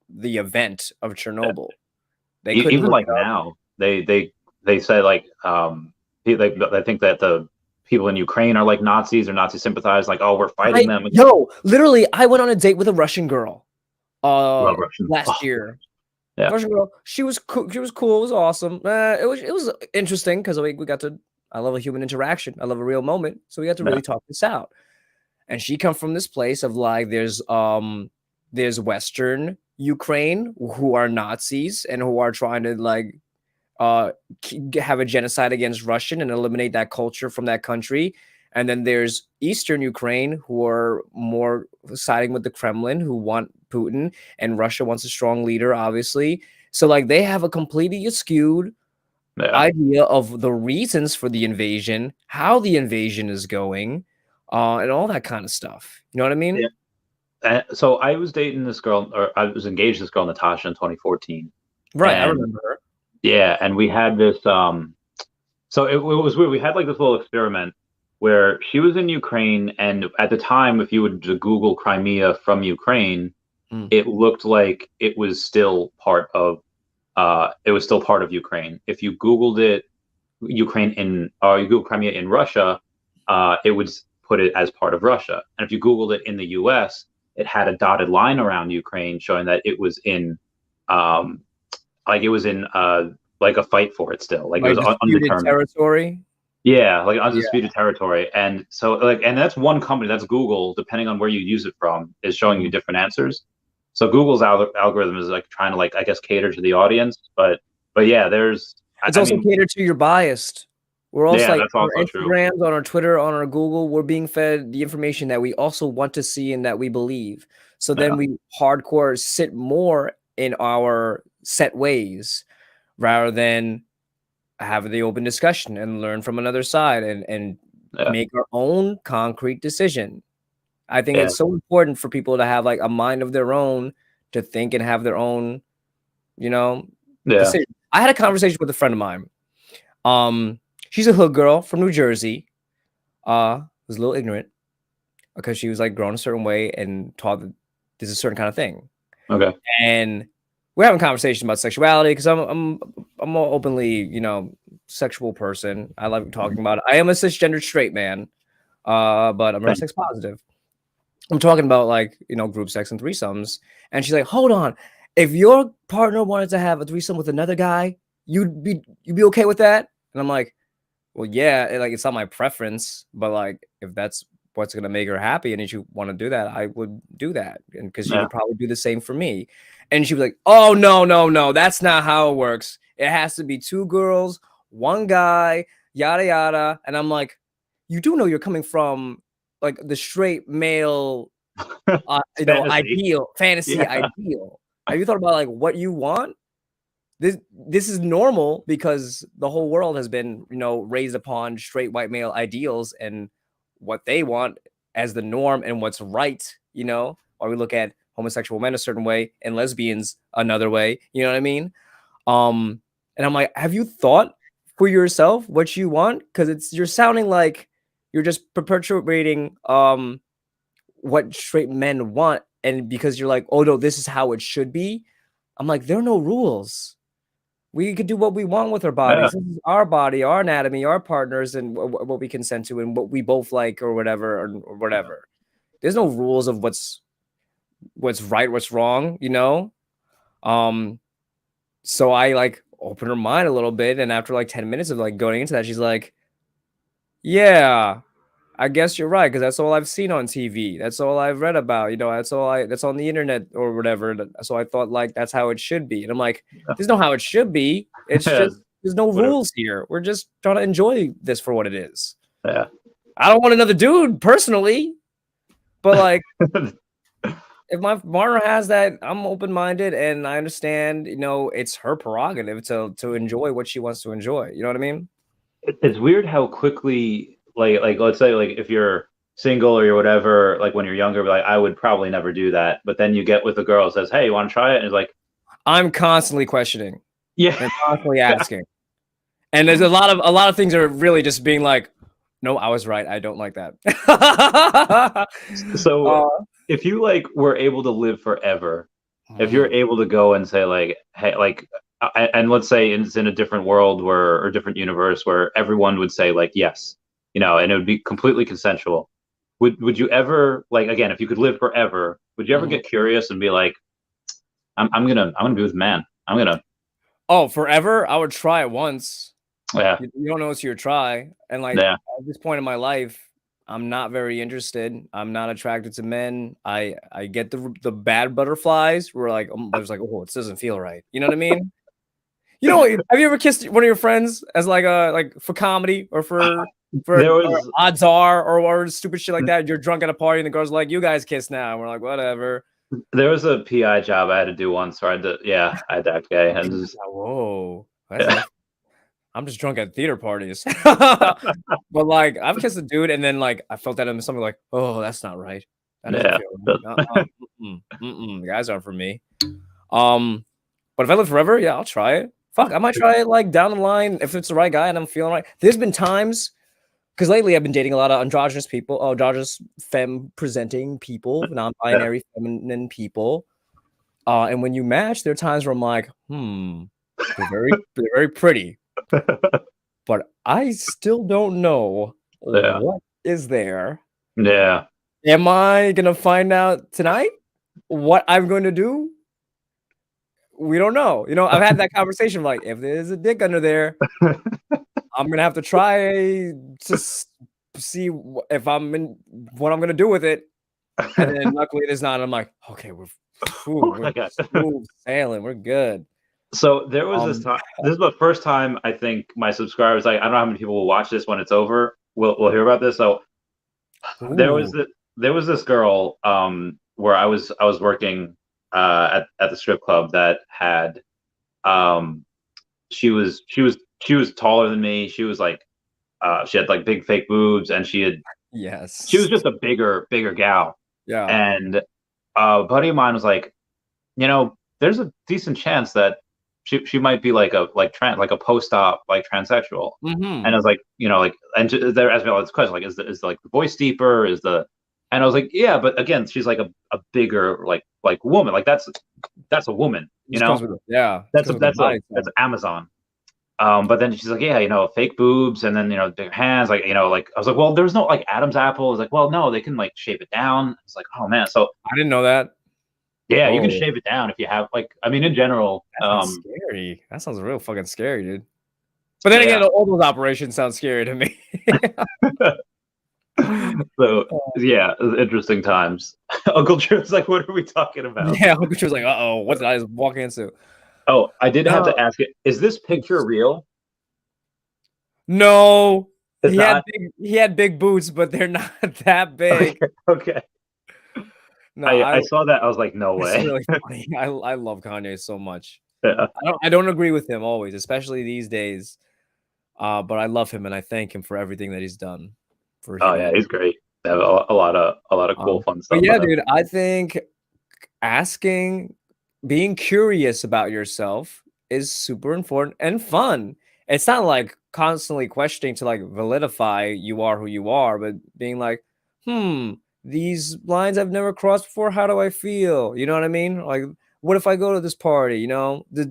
the event of Chernobyl. They couldn't even like now they say like I think that the people in Ukraine are like Nazis or Nazi sympathizers, like, oh, we're fighting them. Literally, I went on a date with a Russian girl last year. Yeah. Russian girl. She was cool. It was awesome. It was interesting because we got to. I love a human interaction. I love a real moment. So we got to really talk this out. And she come from this place of like there's Western Ukraine who are Nazis and who are trying to like have a genocide against Russian and eliminate that culture from that country. And then there's Eastern Ukraine who are more siding with the Kremlin, who want Putin, and Russia wants a strong leader, obviously. So like they have a completely skewed idea of the reasons for the invasion, how the invasion is going, and all that kind of stuff. You know what I mean? So I was dating this girl, or I was engaged to this girl, Natasha, in 2014. Right, I And remember her. yeah, and we had this so it was weird. We had like this little experiment where she was in Ukraine, and at the time, if you would Google Crimea from Ukraine, it looked like it was still part of Ukraine. If you Googled it, Ukraine in you Google Crimea in Russia, it would put it as part of Russia. And if you Googled it in the US, it had a dotted line around Ukraine showing that it was in like it was in like a fight for it still. Like it was undetermined territory. Yeah, like undisputed territory. And so like and that's one company, that's Google, depending on where you use it from, is showing you different answers. So Google's algorithm is like trying to like I guess cater to the audience, but yeah, it's also catered to your biased. We're also like that's on also our Instagrams, on our Twitter, on our Google, we're being fed the information that we also want to see and that we believe. So then we hardcore sit more in our set ways rather than have the open discussion and learn from another side and make our own concrete decision. I think it's so important for people to have like a mind of their own, to think and have their own, decision. I had a conversation with a friend of mine. She's a hood girl from New Jersey. Was a little ignorant because she was like grown a certain way and taught that this is a certain kind of thing. Okay. And we're having conversations about sexuality because I'm more openly, sexual person. I like talking about it. I am a cisgender straight man, but I'm very sex positive. I'm talking about like, group sex and threesomes. And she's like, hold on. If your partner wanted to have a threesome with another guy, you'd be okay with that? And I'm like, well, yeah, it's not my preference, but like if that's what's gonna make her happy and if you want to do that, I would do that. And because she would probably do the same for me. And she was like, oh no, that's not how it works. It has to be 2 girls, 1 guy, yada yada. And I'm like, you do know you're coming from like the straight male ideal fantasy ideal. Have you thought about like what you want? This is normal because the whole world has been, raised upon straight white male ideals and what they want as the norm and what's right, or we look at homosexual men a certain way and lesbians another way, you know what I mean? And I'm like, have you thought for yourself what you want? Because you're sounding like you're just perpetuating what straight men want, and because you're like, oh no, this is how it should be. I'm like, there are no rules. We could do what we want with our bodies. This is our body, our anatomy, our partners, and what we consent to, and what we both like, or whatever, or whatever. There's no rules of what's right, what's wrong, So I like opened her mind a little bit, and after like 10 minutes of like going into that, she's like, "Yeah, I guess you're right, because that's all I've seen on TV. That's all I've read about. That's on the internet or whatever. So I thought like that's how it should be." And I'm like, "There's no how it should be. It's just there's no rules here. We're just trying to enjoy this for what it is." Yeah. I don't want another dude personally, but like, if my partner has that, I'm open-minded and I understand. It's her prerogative to enjoy what she wants to enjoy. You know what I mean? It's weird how quickly. Like let's say like if you're single or you're whatever, like when you're younger, like I would probably never do that. But then you get with a girl who says, "Hey, you want to try it?" And it's like, I'm constantly questioning. Yeah, and constantly asking. And there's a lot of things are really just being like, no, I was right. I don't like that. So if you like were able to live forever, if you're able to go and say like, hey, like, and let's say it's in a different world or different universe where everyone would say like yes. And it would be completely consensual. Would you ever, like, again, if you could live forever, would you ever get curious and be like, I'm gonna be with a man. Oh, forever? I would try it once. Yeah. You don't know until you try. And like at this point in my life, I'm not very interested. I'm not attracted to men. I get the bad butterflies where like I was like, oh, it doesn't feel right. You know what I mean? Have you ever kissed one of your friends as like for comedy or for odds are or stupid shit like that? You're drunk at a party and the girl's like, "You guys kiss now," and we're like, "Whatever." There was a PI job I had to do once where I had to act gay and just whoa. I'm just drunk at theater parties. But like I've kissed a dude and then like I felt that in something like, oh, that's not right. That doesn't Yeah. feel right. Guys aren't for me. But if I live forever, yeah, I'll try it. Fuck, I might try it like down the line if it's the right guy and I'm feeling right. There's been times because lately I've been dating a lot of androgynous people, androgynous femme presenting people, non-binary feminine people. And when you match, there are times where I'm like, they're very pretty. But I still don't know what is there. Yeah. Am I gonna find out tonight what I'm going to do? We don't know. You know, I've had that conversation like, if there's a dick under there, I'm gonna have to try to see if I'm in what I'm gonna do with it. And then luckily there's not. And I'm like, okay, we're smooth sailing. We're good. So there was this time. This is the first time I think my subscribers. Like, I don't know how many people will watch this when it's over. We'll hear about this. So there was this girl where I was working at the strip club that had she was taller than me. She was like she had like big fake boobs, and she was just a bigger gal. Yeah. And a buddy of mine was like, you know, there's a decent chance that she might be like a post-op like transsexual. And I was like, you know, like, and there asked me all this question, like, is like the voice deeper? And I was like, yeah, but again, she's like a bigger like woman. Like that's a woman, you know? That's Amazon. But then she's like, yeah, you know, fake boobs, and then, you know, big hands, like, you know, like, I was like, well, there's no like Adam's apple. I was like, well, no, they can like shape it down. It's like, oh man, so I didn't know that. Yeah, you can shave it down if you have, like, I mean, in general. That's scary. That sounds real fucking scary, dude. But then again, all those operations sound scary to me. So yeah, interesting times. Uncle Drew's like, what are we talking about? Yeah, Uncle Drew's like, uh-oh, what did I just walk into? Oh, I did have to ask it. Is this picture real? No. He had big boots, but they're not that big. Okay. No, I saw that. I was like, no way. It's really funny. I love Kanye so much. Yeah. I don't agree with him always, especially these days. But I love him and I thank him for everything that he's done. Yeah, he's great. They have a lot of cool fun stuff. But yeah, dude, I think being curious about yourself is super important and fun. It's not like constantly questioning to like validify you are who you are, but being like, these lines I've never crossed before. How do I feel? You know what I mean? Like, what if I go to this party? You know, you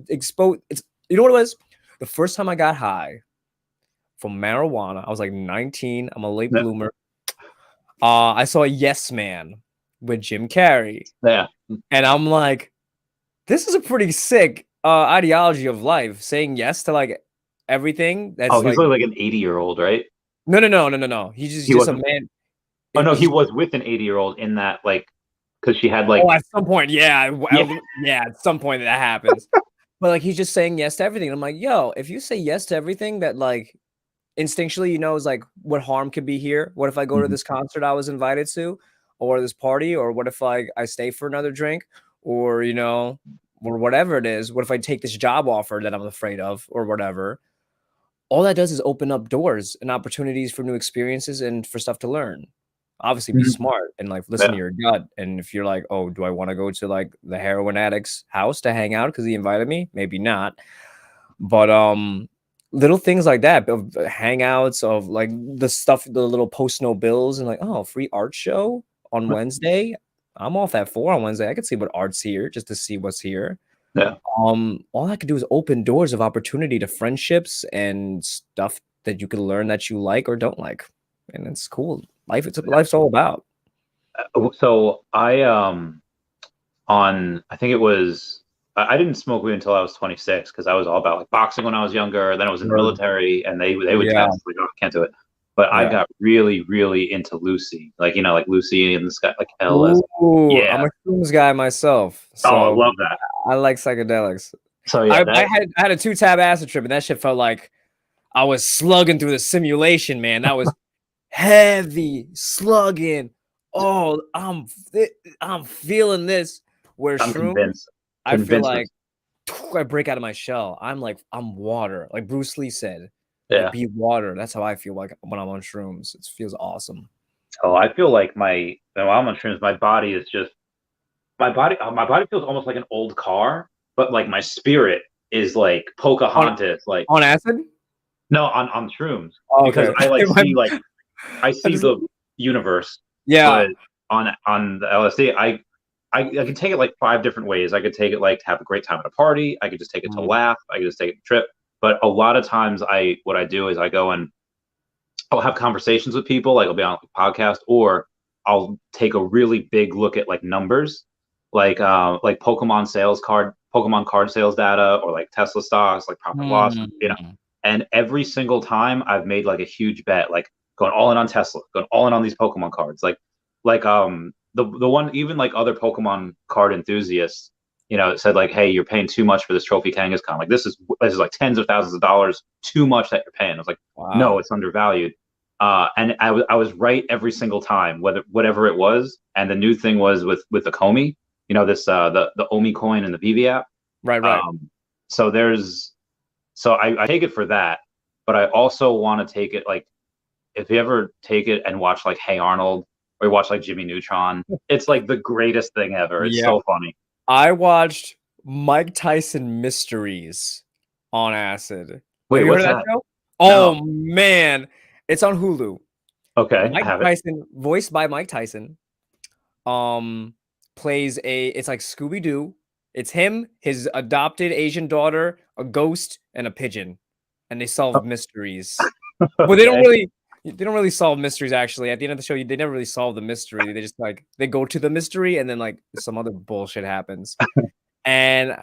know what it was? The first time I got high from marijuana, I was like 19. I'm a late bloomer. I saw Yes Man with Jim Carrey. Yeah. And I'm like, this is a pretty sick ideology of life, saying yes to like everything. That's he's like an 80-year-old, right? No. He's just a man. Oh no, he was with an 80-year-old in that, like, because she had like. Oh, at some point, yeah, at some point that happens. But like, he's just saying yes to everything. And I'm like, yo, if you say yes to everything that like instinctually you know is like what harm could be here. What if I go to this concert I was invited to, or this party, or what if I stay for another drink, or you know, or whatever it is. What if I take this job offer that I'm afraid of, or whatever? All that does is open up doors and opportunities for new experiences and for stuff to learn. Obviously be smart and like listen to your gut. And if you're like, oh, do I want to go to like the heroin addict's house to hang out because he invited me? Maybe not. But little things like that, of hangouts, of like the stuff, the little post no bills, and like, oh, free art show on Wednesday. I'm off at 4 on Wednesday. I could see what art's here just to see what's here. Yeah. All I could do is open doors of opportunity to friendships and stuff that you can learn that you like or don't like. And it's cool. Life's all about. So I I think it was, I didn't smoke weed until I was 26 because I was all about like boxing when I was younger. Then I was in the military, and they would tell us like, oh, I can't do it. But I got really, really into Lucy, like, you know, like Lucy in the Sky, like LS. Yeah, I'm a shrooms guy myself. So I love that. I like psychedelics. So yeah, I had a 2-tab acid trip, and that shit felt like I was slugging through the simulation, man. That was heavy slugging. Oh, I'm feeling this. Where shrooms, I feel like I break out of my shell. I'm water. Like Bruce Lee said, Yeah. be water. That's how I feel like when I'm on shrooms. It feels awesome. Oh, I feel like when I'm on shrooms, my body is just my body feels almost like an old car, but like my spirit is like Pocahontas, like on acid. No, on shrooms, Oh, because okay. I see the universe. Yeah. But on the LSD, I can take it like 5 different ways. I could take it like to have a great time at a party. I could just take it to laugh. I could just take it to trip. But a lot of times, what I do is I go and I'll have conversations with people. Like I'll be on a podcast, or I'll take a really big look at like numbers, like Pokemon card sales data, or like Tesla stocks, like profit loss, And every single time I've made like a huge bet, like going all in on Tesla, going all in on these Pokemon cards, the one, even like other Pokemon card enthusiasts, said like, hey, you're paying too much for this Trophy Kangaskhan. Like this is like tens of thousands of dollars too much that you're paying. I was like, wow. No, it's undervalued. And I was right every single time, whatever it was. And the new thing was with the Komi, the Omi coin and the veve app. Right. So I take it for that, but I also want to take it like, if you ever take it and watch like Hey Arnold, or you watch like Jimmy Neutron, it's like the greatest thing ever. It's so funny. I watched Mike Tyson Mysteries on acid. Wait, have you what's heard of that show? No. Oh man, it's on Hulu. Okay, Mike Tyson, voiced by Mike Tyson, plays it's like Scooby-Doo. It's him, his adopted Asian daughter, a ghost, and a pigeon, and they solve mysteries. But they don't really solve mysteries. Actually, at the end of the show, they never really solve the mystery. They just like they go to the mystery, and then like some other bullshit happens. And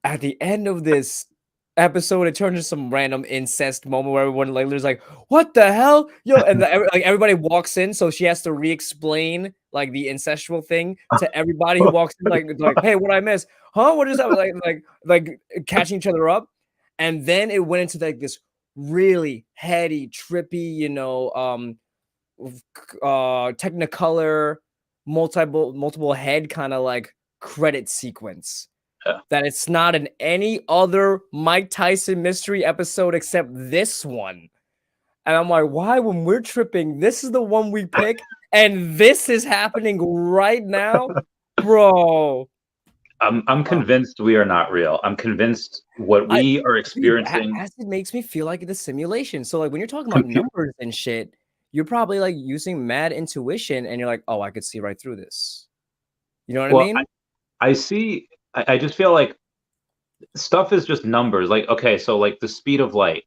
at the end of this episode, it turns into some random incest moment where everyone like there's like, what the hell, yo, and everybody walks in, so she has to re-explain like the incestual thing to everybody who walks in, like hey, what I miss, huh? What is that? Like catching each other up, and then it went into like this really heady, trippy, Technicolor, multiple head kind of like credit sequence. That it's not in any other Mike Tyson mystery episode except this one. And I'm like, why, when we're tripping, this is the one we pick, and this is happening right now, bro. I'm convinced we are not real. I'm convinced what we are experiencing. Acid makes me feel like it's a simulation. So like when you're talking about numbers and shit, you're probably like using mad intuition, and you're like, oh, I could see right through this. You know what I mean? I see. I just feel like stuff is just numbers. Like, okay, so like the speed of light,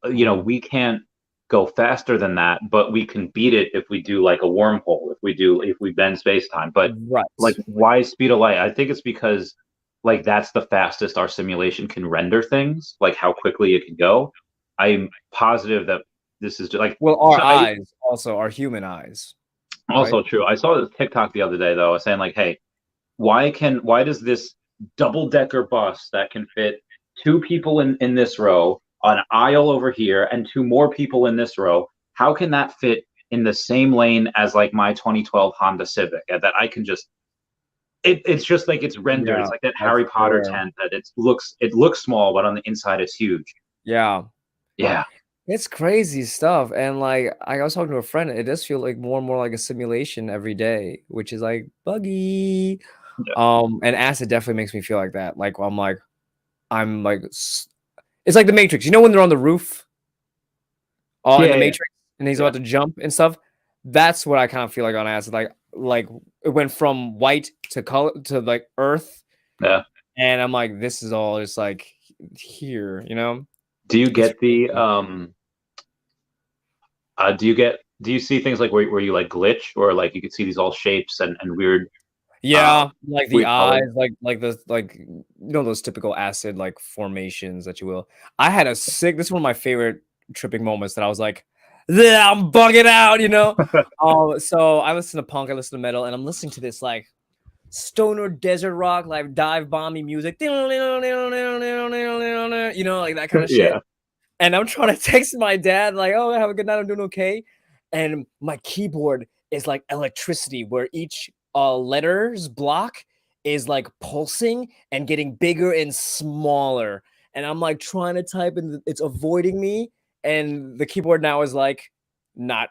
we can't go faster than that, but we can beat it if we do like a wormhole, if we bend space-time. But like, why speed of light? I think it's because like that's the fastest our simulation can render things, like how quickly it can go. I'm positive that this is just like, our eyes, also our human eyes. Also true. I saw this TikTok the other day though, saying like, hey, why does this double-decker bus that can fit 2 people in this row, an aisle over here, and 2 more people in this row, how can that fit in the same lane as like my 2012 Honda Civic? That I can just it's just like it's rendered. It's like that Harry Potter tent that it looks small, but on the inside it's huge. Yeah. It's crazy stuff. And like I was talking to a friend, it does feel like more and more like a simulation every day, which is like buggy. And acid definitely makes me feel like that. Like I'm like it's like the Matrix. You know when they're on the roof? In the Matrix, and he's about to jump and stuff. That's what I kind of feel like on acid. Like it went from white to color to like earth. Yeah. And I'm like, this is all just like here, Do you get the do you see things like where you like glitch, or like you could see these all shapes and weird? Like the eyes, like those typical acid like formations that you will. I had this is one of my favorite tripping moments that I was like, I'm bugging out, So I listen to punk, I listen to metal, and I'm listening to this like stoner desert rock, like dive bomby music, like that kind of shit. And I'm trying to text my dad, like, oh, have a good night, I'm doing okay. And my keyboard is like electricity, where each letter's block is like pulsing and getting bigger and smaller. And I'm like trying to type and it's avoiding me. And the keyboard now is like not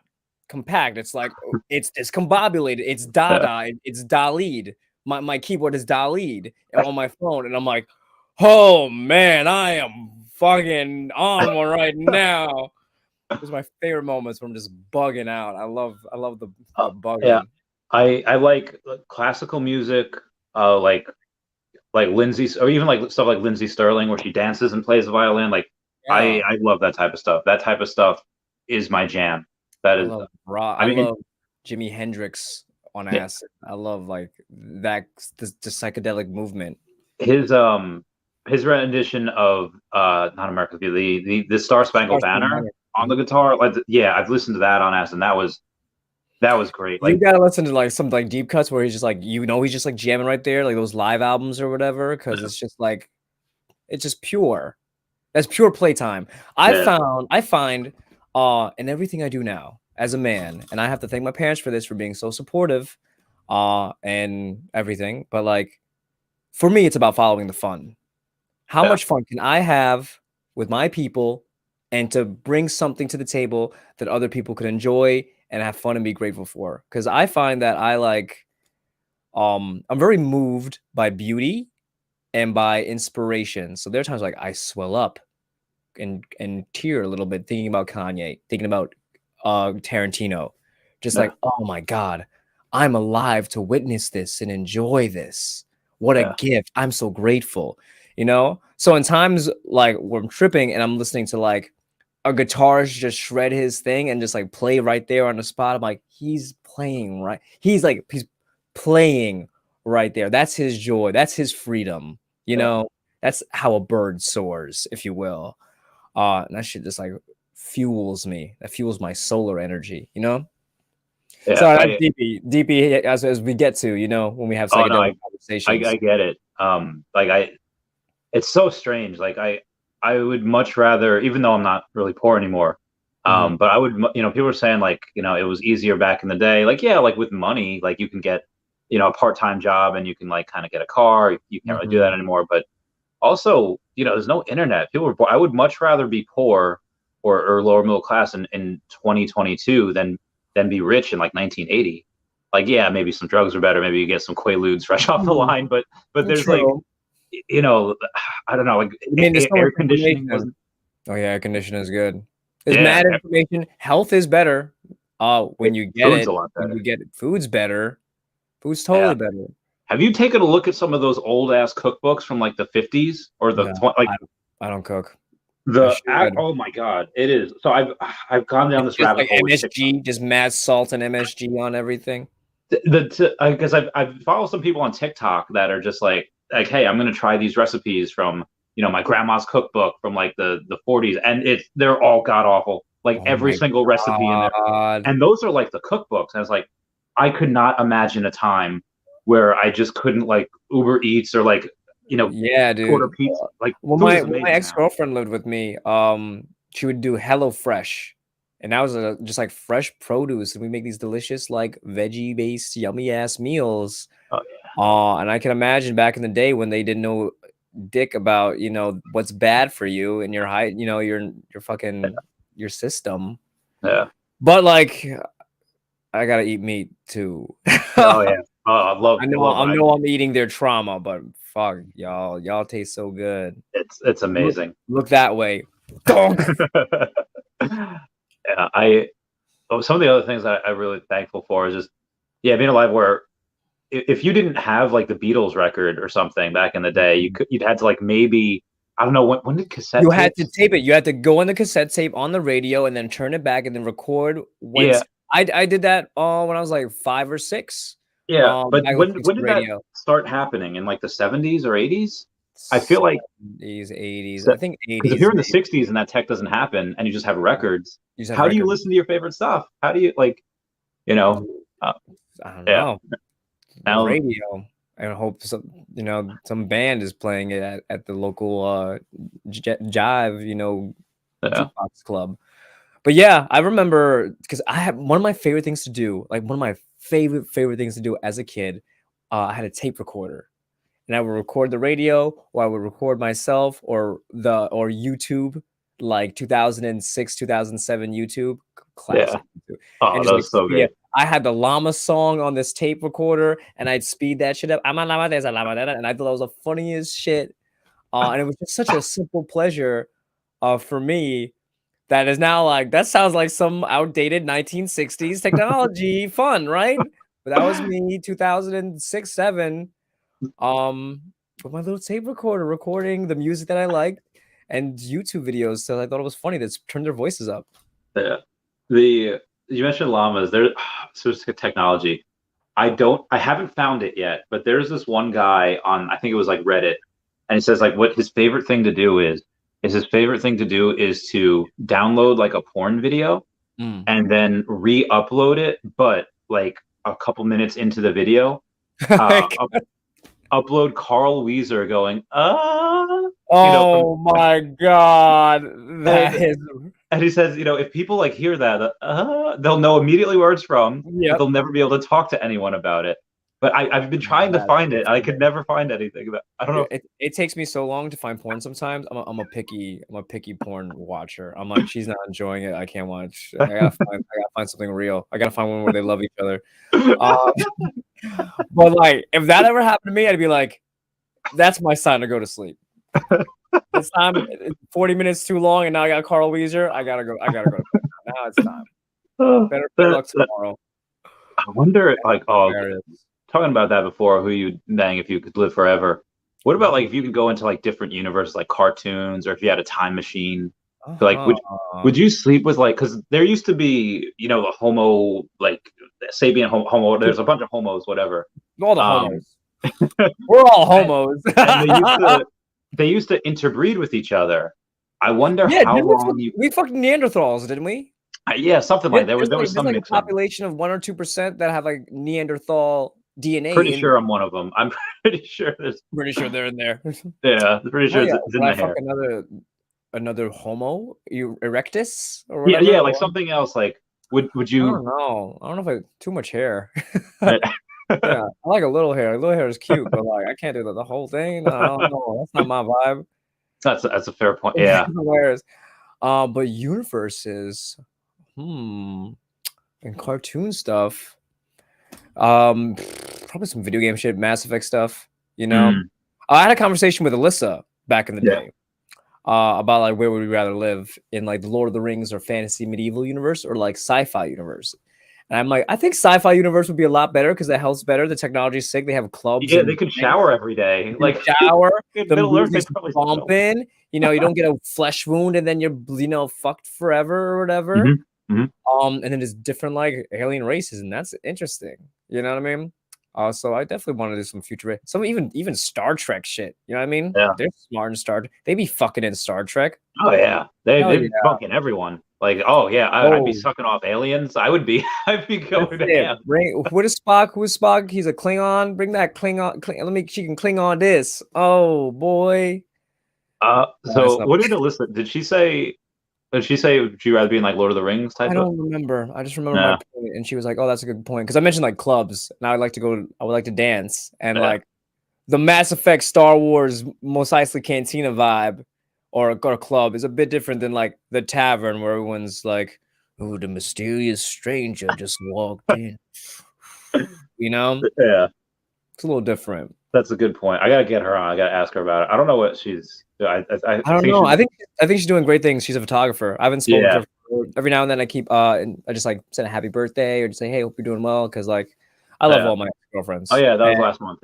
compact. It's like it's discombobulated. It's Dada. It's Dalid. My keyboard is Dalid on my phone. And I'm like, oh man, I am fucking on one right now. It was my favorite moments from just bugging out. I love the bugging. Yeah, I like classical music, like Lindsay, or even like stuff like Lindsay Sterling, where she dances and plays the violin. Like I love that type of stuff. That type of stuff is my jam. That is, I love Jimi Hendrix on acid. I love like that the psychedelic movement. His rendition of not America's Beauty, the Star Spangled Banner on the guitar. Like I've listened to that on acid. And that was great. Like, you gotta listen to like some like deep cuts where he's just like he's just like jamming right there, like those live albums or whatever, because it's just like it's just pure. That's pure playtime. I find in everything I do now as a man, and I have to thank my parents for this, for being so supportive and everything. But like for me, it's about following the fun. How much fun can I have with my people and to bring something to the table that other people could enjoy and have fun and be grateful for? Because I find that I like I'm very moved by beauty and by inspiration. So there are times like I swell up and tear a little bit thinking about Kanye, thinking about Tarantino, just like, oh my God, I'm alive to witness this and enjoy this. What a gift. I'm so grateful, So in times like where I'm tripping and I'm listening to like a guitarist just shred his thing and just like play right there on the spot, I'm like, he's playing right. He's playing right there. That's his joy. That's his freedom. That's how a bird soars, if you will. And that shit just like fuels me. That fuels my solar energy, Yeah, so that's DP as we get to, when we have psychedelic conversations. I get it. It's so strange. Like I would much rather, even though I'm not really poor anymore, but I would, people are saying like, it was easier back in the day. Like, yeah, like with money, like you can get, a part-time job and you can like kind of get a car. You can't really do that anymore. But also, there's no internet. I would much rather be poor or lower middle class in 2022 than be rich in like 1980. Like, yeah, maybe some drugs are better. Maybe you get some Quaaludes fresh off the line, but there's like, I don't know, like air conditioning wasn't. Oh yeah, air conditioning is good. There's mad information. Health is better. When you get it, when you get it, food's better. Food's totally better. Have you taken a look at some of those old ass cookbooks from like the 50s or the I don't cook. Oh my God, it is. So I've gone down this rabbit hole. MSG, just mad salt and MSG on everything. Because I've followed some people on TikTok that are just like, hey, I'm gonna try these recipes from my grandma's cookbook from like the 40s, and they're all god awful. Like every single recipe in there, and those are like the cookbooks. And I was like, I could not imagine a time where I just couldn't like Uber Eats or like dude, order pizza. Like, when my ex-girlfriend lived with me, she would do HelloFresh, and that was just like fresh produce, and we make these delicious like veggie based yummy ass meals. And I can imagine back in the day when they didn't know dick about what's bad for you and your height, your fucking your system. But like, I gotta eat meat too. I love. I know I'm eating their trauma, but fuck y'all taste so good. It's amazing. Look that way. Some of the other things that I'm really thankful for is just being alive. Where if you didn't have like the Beatles record or something back in the day, you'd had to like maybe, I don't know, when did cassette? You had to tape it. You had to go on the cassette tape on the radio and then turn it back and then record. I did that when I was like 5 or 6. Yeah, but when did that start happening? In like the 70s or 80s? I feel like 80s. I think 80s. Because if you're in the 60s and that tech doesn't happen and you just have records, how do you listen to your favorite stuff? How do you like, I don't know. Now, radio. I hope some band is playing it at the local Jive, jukebox club. But yeah, I remember because I have one of my favorite things to do, like one of my favorite things to do as a kid. I had a tape recorder, and I would record the radio, or I would record myself, or YouTube, like 2006, 2007 YouTube, Yeah. classic YouTube, Oh, and that just like was so speed it. great. I had the llama song on this tape recorder, and I'd speed that shit up. I'm a llama, there's a llama, and I thought that was the funniest shit. And it was just such a simple pleasure, for me. That is now like that sounds like some outdated 1960s technology fun, right? But that was me, 2006, 7, with my little tape recorder recording the music that I liked and YouTube videos. So I thought it was funny to turn their voices up. Yeah. You mentioned llamas. So it's technology. I haven't found it yet, but there's this one guy on, I think it was like Reddit, and he says like what his favorite thing to do is to download like a porn video and then re-upload it, but like a couple minutes into the video, upload Carl Weezer going, oh my God. That is. And he says, if people like hear that, they'll know immediately where it's from, but they'll never be able to talk to anyone about it. But I've been trying to find it. I could never find anything. I don't know. It takes me so long to find porn sometimes. I'm a picky porn watcher. I'm like, she's not enjoying it. I can't watch. I gotta find something real. I gotta find one where they love each other. But like, if that ever happened to me, I'd be like, that's my sign to go to sleep. It's time. 40 minutes too long, and now I got Carl Weezer. I gotta go to bed. Now it's time. Better luck tomorrow. I wonder, like, talking about that before, who you'd bang if you could live forever. What about like if you could go into like different universes, like cartoons, or if you had a time machine? So, like, would you sleep with like? Because there used to be, the homo, like sapien homo. There's a bunch of homos, whatever. All the homos. We're all homos. And they used to interbreed with each other. I wonder how long we fucked Neanderthals, didn't we? Yeah, something like that. There was some like a population of 1 or 2% that have like Neanderthal DNA. Pretty sure I'm one of them. I'm pretty sure they're in there. Yeah, pretty sure it's in my hair. Another Homo erectus or whatever. Yeah, like something else. Like would you? I don't know if I too much hair. Yeah, I like a little hair. A little hair is cute, but like I can't do the whole thing. I don't know. That's not my vibe. That's a fair point. Yeah. But universes, and cartoon stuff. Probably some video game shit, Mass Effect stuff. I had a conversation with Alyssa back in the day about like where would we rather live, in like the Lord of the Rings or fantasy medieval universe, or like sci-fi universe. And I'm like, I think sci-fi universe would be a lot better because the health's better, the technology's sick, they have clubs. Yeah, they could shower every day. Like shower, the music's bumping. You don't get a flesh wound and then you're fucked forever or whatever. And then there's different like alien races, and that's interesting. You know what I mean? So I definitely want to do some future, some even Star Trek shit. You know what I mean? Yeah, they're smart in Star. They be fucking in Star Trek. Oh yeah, they be fucking everyone. Like, I'd be sucking off aliens. I'd be going to ham. What is Spock? Who's Spock? He's a Klingon. Bring that Klingon. She can Klingon this. Oh boy. So what did Alyssa? Did she say? Would you rather be in like Lord of the Rings type? I don't remember. I just remember my point, and she was like, "Oh, that's a good point." Because I mentioned like clubs, and I would like to dance, and like the Mass Effect, Star Wars, Mos Eisley Cantina vibe, or a club is a bit different than like the tavern where everyone's like, "Oh, the mysterious stranger just walked in." Yeah, it's a little different. That's a good point. I gotta get her on. I gotta ask her about it. I don't know what she's. I don't know. I think she's doing great things. She's a photographer. I haven't spoken to her. Every now and then I keep and I just like send a happy birthday or just say, hey, hope you're doing well, because like I love all my ex-girlfriends. Oh yeah, that was last month.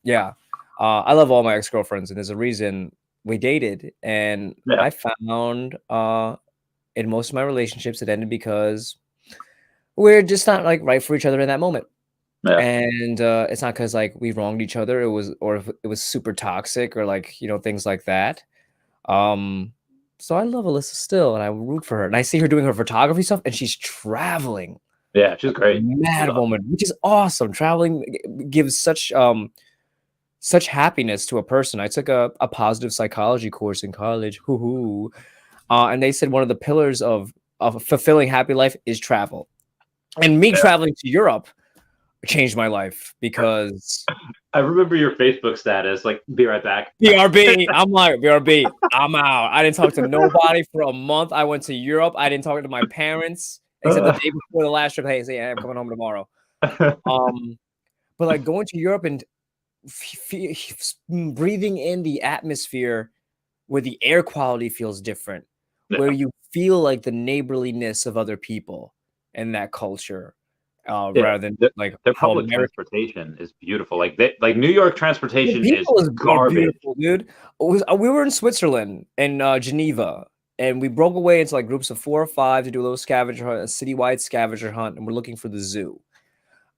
Yeah. I love all my ex-girlfriends, and there's a reason we dated, and I found in most of my relationships it ended because we're just not like right for each other in that moment. And it's not because like we wronged each other, it was super toxic or like things like that. So I love Alyssa still, and I root for her, and I see her doing her photography stuff, and she's traveling. Yeah, she's great. Mad woman, which is awesome. Traveling gives such happiness to a person. I took a positive psychology course in college, and they said one of the pillars of a fulfilling happy life is travel, and me traveling to Europe changed my life, because I remember your Facebook status, like, be right back. BRB. I'm like, BRB, I'm out. I didn't talk to nobody for a month. I went to Europe. I didn't talk to my parents except the day before the last trip. Hey, say, I'm coming home tomorrow. But like going to Europe and breathing in the atmosphere where the air quality feels different, where you feel like the neighborliness of other people and that culture. Rather than like their public transportation is beautiful. Like New York transportation is garbage, dude. We were in Switzerland and Geneva, and we broke away into like groups of 4 or 5 to do a little scavenger hunt, a citywide scavenger hunt, and we're looking for the zoo.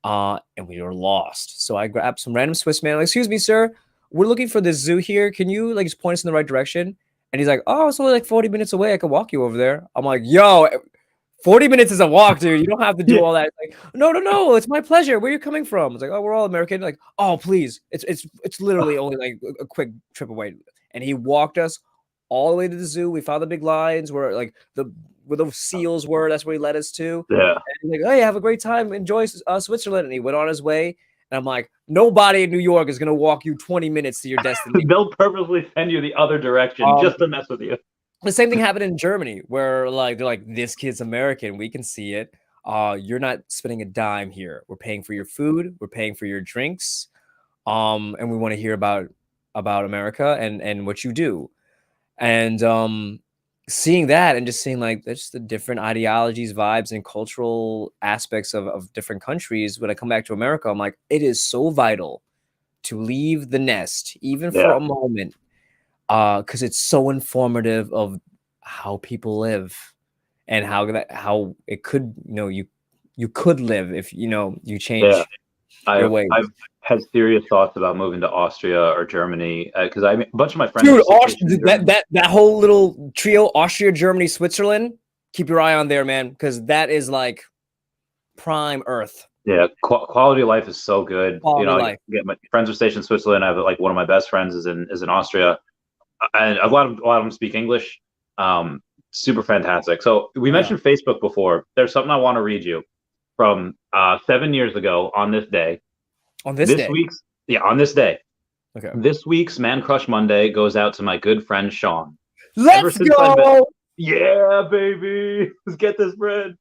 And we were lost. So I grabbed some random Swiss man, like, excuse me, sir, we're looking for this zoo here. Can you like just point us in the right direction? And he's like, oh, it's only like 40 minutes away. I can walk you over there. I'm like, yo, 40 minutes is a walk, dude. You don't have to do all that. Like, no, it's my pleasure. Where are you coming from? It's like, oh, we're all American. Like, oh, please. It's literally only like a quick trip away. And he walked us all the way to the zoo. We found the big lions where like where the seals were. That's where he led us to. Yeah. And he's like, hey, have a great time. Enjoy Switzerland. And he went on his way. And I'm like, nobody in New York is gonna walk you 20 minutes to your destination. They'll purposely send you the other direction just to mess with you. The same thing happened in Germany, where like they're like, this kid's American, we can see it. You're not spending a dime here. We're paying for your food, we're paying for your drinks, and we want to hear about America and what you do. And seeing that and just seeing like just the different ideologies, vibes, and cultural aspects of different countries. When I come back to America, I'm like, it is so vital to leave the nest, even for a moment. Because it's so informative of how people live and how it could, you could live if you change your ways. I've had serious thoughts about moving to Austria or Germany because a bunch of my friends. Dude, that whole little trio, Austria, Germany, Switzerland. Keep your eye on there, man, because that is like prime Earth. Yeah, quality of life is so good. Life. My friends are stationed in Switzerland. I have like one of my best friends is in Austria. And a lot of them speak English. Super fantastic. So we mentioned Facebook before. There's something I want to read you from 7 years ago on this day. On this day? On this day. Okay. This week's Man Crush Monday goes out to my good friend Sean. Let's go! Yeah, baby. Let's get this bread.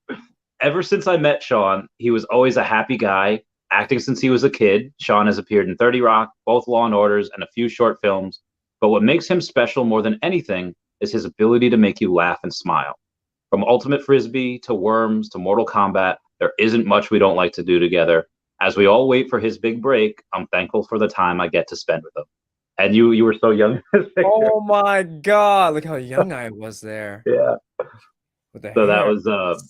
Ever since I met Sean, he was always a happy guy, acting since he was a kid. Sean has appeared in 30 Rock, both Law & Orders, and a few short films. But what makes him special more than anything is his ability to make you laugh and smile. From Ultimate Frisbee to Worms to Mortal Kombat, there isn't much we don't like to do together. As we all wait for his big break, I'm thankful for the time I get to spend with him. And you were so young. Oh my God! Look how young I was there. Yeah. With the so hair. that was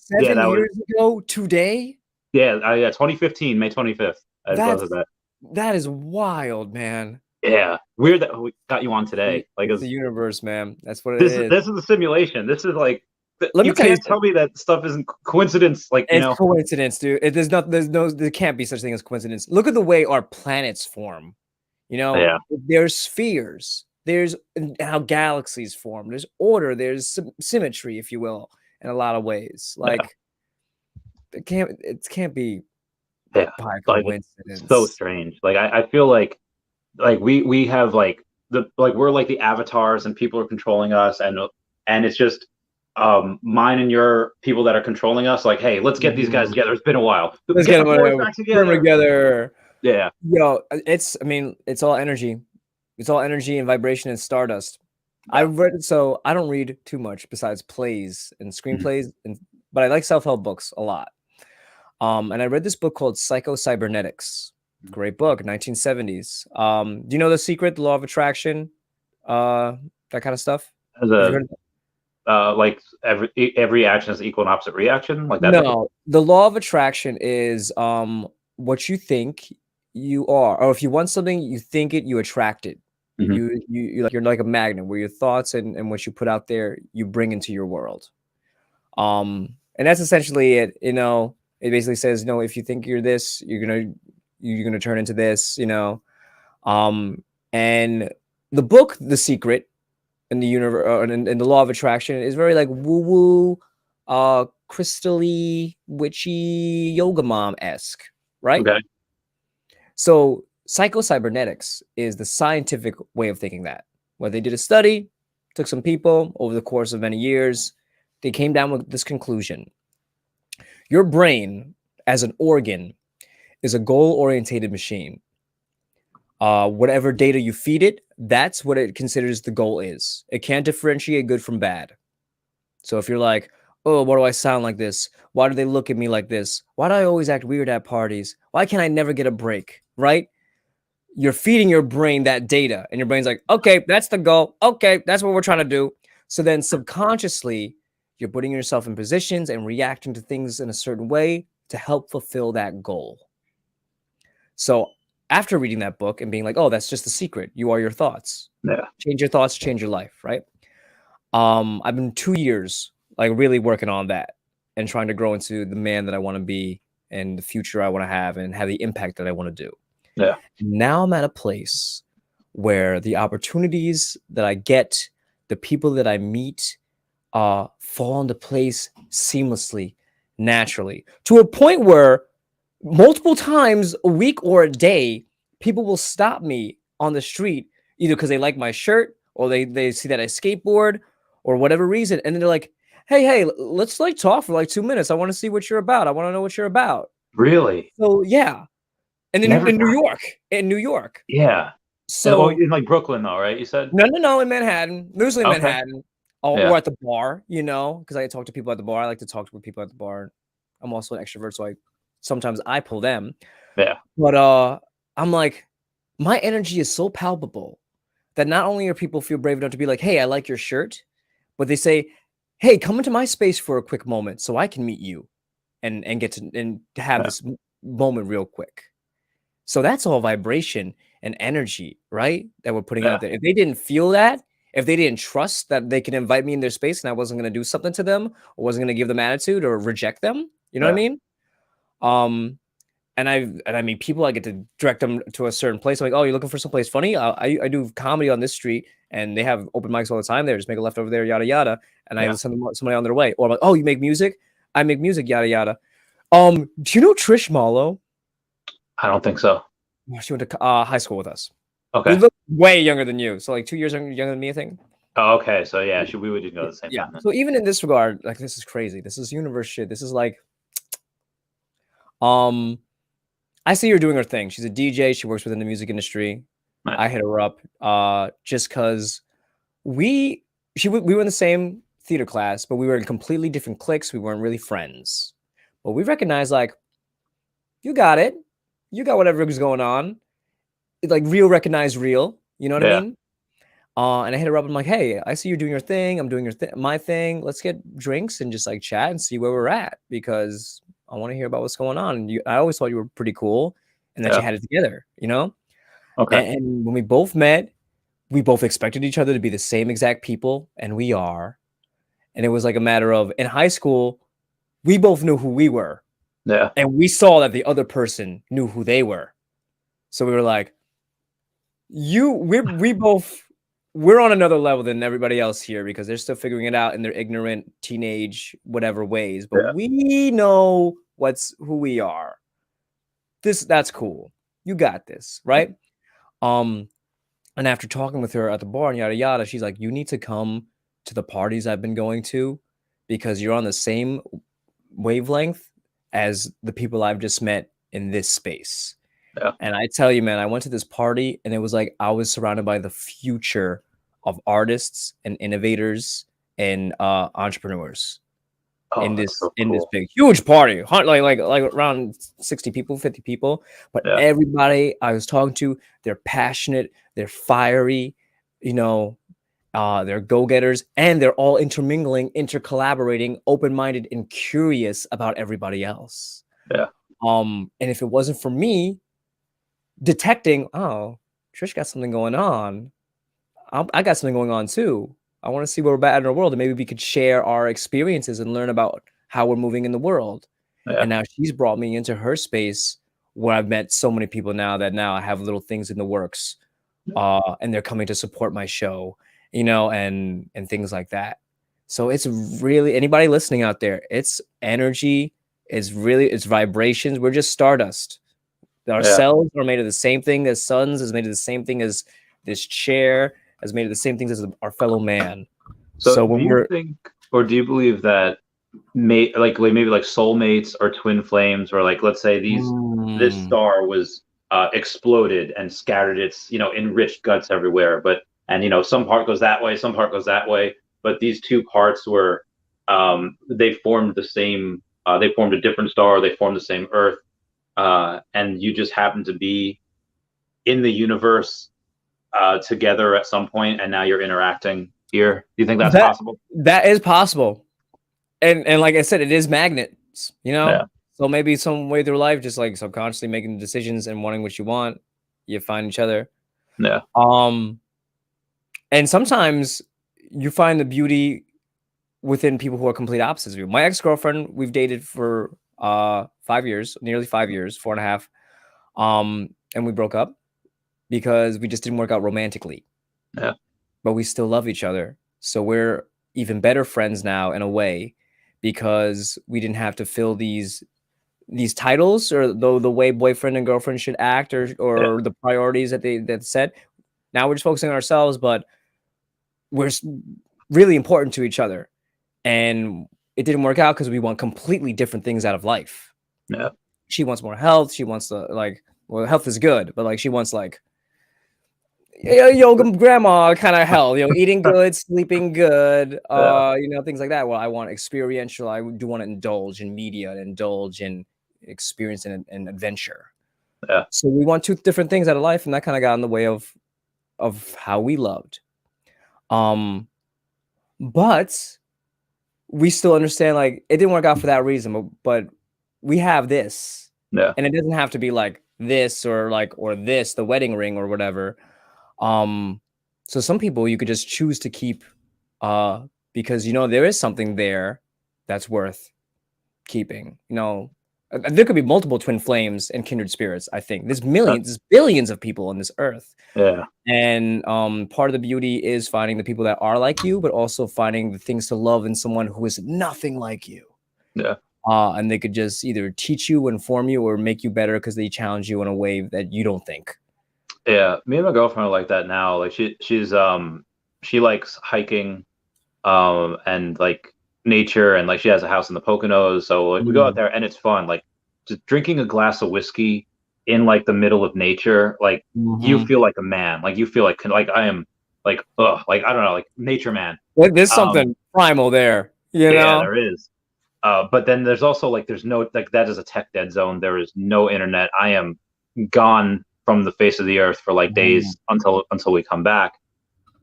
7 years ago today. Yeah, 2015, May 25th. That is wild, man. Yeah, weird that we got you on today. Like it's the universe, man. That's what it is. This is a simulation. This is like Let me tell me that stuff isn't coincidence. Like it's coincidence, dude. There can't be such thing as coincidence. Look at the way our planets form. There's spheres. There's how galaxies form. There's order. There's symmetry, if you will, in a lot of ways. Like it can't be by coincidence. It's so strange. Like I feel like we have we're like the avatars and people are controlling us and it's just mine and your people that are controlling us. Like, hey, let's get these guys together. It's been a while. Let's get them back together. Yeah. It's all energy. It's all energy and vibration and stardust. Yeah. I don't read too much besides plays and screenplays, but I like self-help books a lot. And I read this book called Psycho-Cybernetics. Great book, 1970s. Do you know The Secret, The Law of Attraction, that kind of stuff? Like every action is equal and opposite reaction, like that? No, the law of attraction is what you think you are, or if you want something, you think it, you attract it. You're like a magnet, where your thoughts and what you put out there, you bring into your world. And that's essentially it. It basically says, if you think you're this, you're gonna turn into this. And the book, The Secret, and the universe and the law of attraction is very like woo-woo, crystally, witchy, yoga mom-esque, right? Okay. So Psychocybernetics is the scientific way of thinking that. Where they did a study, took some people over the course of many years, they came down with this conclusion. Your brain, as an organ, is a goal-orientated machine. Whatever data you feed it, that's what it considers the goal is. It can't differentiate good from bad. So if you're like, oh, why do I sound like this? Why do they look at me like this? Why do I always act weird at parties? Why can't I never get a break? Right? You're feeding your brain that data, and your brain's like, okay, that's the goal. Okay, that's what we're trying to do. So then subconsciously, you're putting yourself in positions and reacting to things in a certain way to help fulfill that goal. So after reading that book and being like, oh, that's just the secret. You are your thoughts. Yeah. Change your thoughts, change your life, right? I've been 2 years like really working on that and trying to grow into the man that I want to be and the future I want to have and have the impact that I want to do. Yeah. Now I'm at a place where the opportunities that I get, the people that I meet, fall into place seamlessly, naturally, to a point where multiple times a week or a day, people will stop me on the street, either because they like my shirt or they see that I skateboard or whatever reason. And then they're like, hey, let's like talk for like 2 minutes. I want to see what you're about. I want to know what you're about. Really? So yeah. And then in New York. Yeah. So in like Brooklyn though, right? You said? No, in Manhattan. Usually in Manhattan. Or at the bar, you know, because I talk to people at the bar. I like to talk to people at the bar. I'm also an extrovert, so sometimes I pull them. Yeah. But I'm like, my energy is so palpable that not only are people feel brave enough to be like, hey, I like your shirt, but they say, hey, come into my space for a quick moment so I can meet you and get to have this moment real quick. So that's all vibration and energy, right? That we're putting out there. If they didn't feel that, if they didn't trust that they can invite me in their space and I wasn't going to do something to them or wasn't going to give them attitude or reject them, you know what I mean? And I mean, people, I get to direct them to a certain place. I'm like, oh, you're looking for someplace funny? I do comedy on this street and they have open mics all the time there. Just make a left over there, yada, yada. And I send them somebody on their way. Or I'm like, oh, you make music? I make music, yada, yada. Do you know Trish Marlowe? I don't think so. She went to high school with us. Okay. We look way younger than you. So like 2 years younger than me, I think. Oh, okay. So yeah, we would just go the same time. So even in this regard, like this is crazy. This is universe shit. This is like, I see her doing her thing. She's a DJ. She works within the music industry. Nice. I hit her up just because we were in the same theater class, but we were in completely different cliques. We weren't really friends. But we recognized like, you got it. You got whatever is going on. It's like real recognize real. You know what I mean? And I hit her up. I'm like, hey, I see you're doing your thing. I'm doing my thing. Let's get drinks and just like chat and see where we're at because I want to hear about what's going on. And I always thought you were pretty cool and that you had it together, you know? Okay. And when we both met, we both expected each other to be the same exact people, and we are. And it was like a matter of, in high school, we both knew who we were. Yeah. And we saw that the other person knew who they were. So we were like, we're on another level than everybody else here because they're still figuring it out in their ignorant teenage whatever ways. But we know who we are. That's cool. You got this, right? And after talking with her at the bar and yada yada, she's like, you need to come to the parties I've been going to because you're on the same wavelength as the people I've just met in this space. Yeah. And I tell you, man, I went to this party and it was like I was surrounded by the future of artists and innovators and entrepreneurs in this big huge party, like around 60 people, 50 people. But everybody I was talking to, they're passionate, they're fiery, you know, they're go-getters, and they're all intermingling, intercollaborating, open-minded, and curious about everybody else. Yeah. And if it wasn't for me detecting, oh, Trish got something going on. I got something going on too. I want to see where we're at in our world, and maybe we could share our experiences and learn about how we're moving in the world. Yeah. And now she's brought me into her space where I've met so many people now that now I have little things in the works, and they're coming to support my show, you know, and things like that. So it's really, anybody listening out there, it's energy, it's vibrations. We're just stardust. Our cells are made of the same thing as suns, is made of the same thing as this chair, is made of the same things as our fellow man. So when do you think, or do you believe that maybe like soulmates or twin flames, or like, let's say this star was exploded and scattered its, enriched guts everywhere, and some part goes that way, some part goes that way, but these two parts were they formed the same, they formed a different star, they formed the same Earth, and you just happen to be in the universe together at some point, and now you're interacting here. Do you think that's possible? That is possible, and like I said, it is magnets, So maybe some way through life, just like subconsciously making decisions and wanting what you want, you find each other. Yeah. And sometimes you find the beauty within people who are complete opposites of you. My ex-girlfriend, we've dated for 5 years, nearly 5 years, 4.5. And we broke up because we just didn't work out romantically. Yeah. But we still love each other. So we're even better friends now in a way, because we didn't have to fill these titles, or the way boyfriend and girlfriend should act, or the priorities that set. Now we're just focusing on ourselves, but we're really important to each other. And it didn't work out because we want completely different things out of life. Yeah. She wants more health. She wants health is good, but she wants yoga grandma kind of health, eating good, sleeping good, things like that. Well, I want experiential. I do want to indulge in media and indulge in experience and adventure. Yeah. So we want two different things out of life, and that kind of got in the way of how we loved. But we still understand, it didn't work out for that reason, but we have this. Yeah. And it doesn't have to be like this or this, the wedding ring or whatever. So some people you could just choose to keep because there is something there that's worth keeping. There could be multiple twin flames and kindred spirits. I think there's billions of people on this earth. Yeah. And part of the beauty is finding the people that are like you, but also finding the things to love in someone who is nothing like you. Yeah. And they could just either teach you, inform you, or make you better because they challenge you in a way that you don't think. Yeah, me and my girlfriend are like that now. Like she likes hiking, and nature, and she has a house in the Poconos, so we go out there and it's fun. Just drinking a glass of whiskey in the middle of nature, you feel like a man. You feel like I am I don't know, nature man. There's something primal there, Yeah, there is. But then there's also there's no that is a tech dead zone. There is no internet. I am gone from the face of the earth for days until we come back.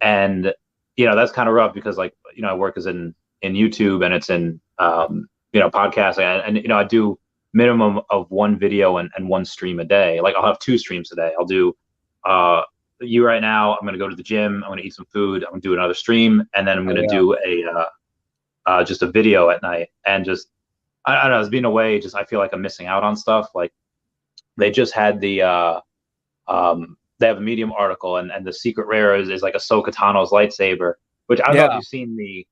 And that's kind of rough because I work as in YouTube, and it's in podcasting, and I do minimum of one video and one stream a day. I'll have 2 streams a day. I'll do you right now. I'm gonna go to the gym, I'm gonna eat some food, I'm gonna do another stream, and then I'm gonna do just a video at night. And just I don't know, it's being away, just I feel like I'm missing out on stuff. They just had the they have a Medium article, and the secret rare is Ahsoka Tano's lightsaber, which I don't know if you've seen the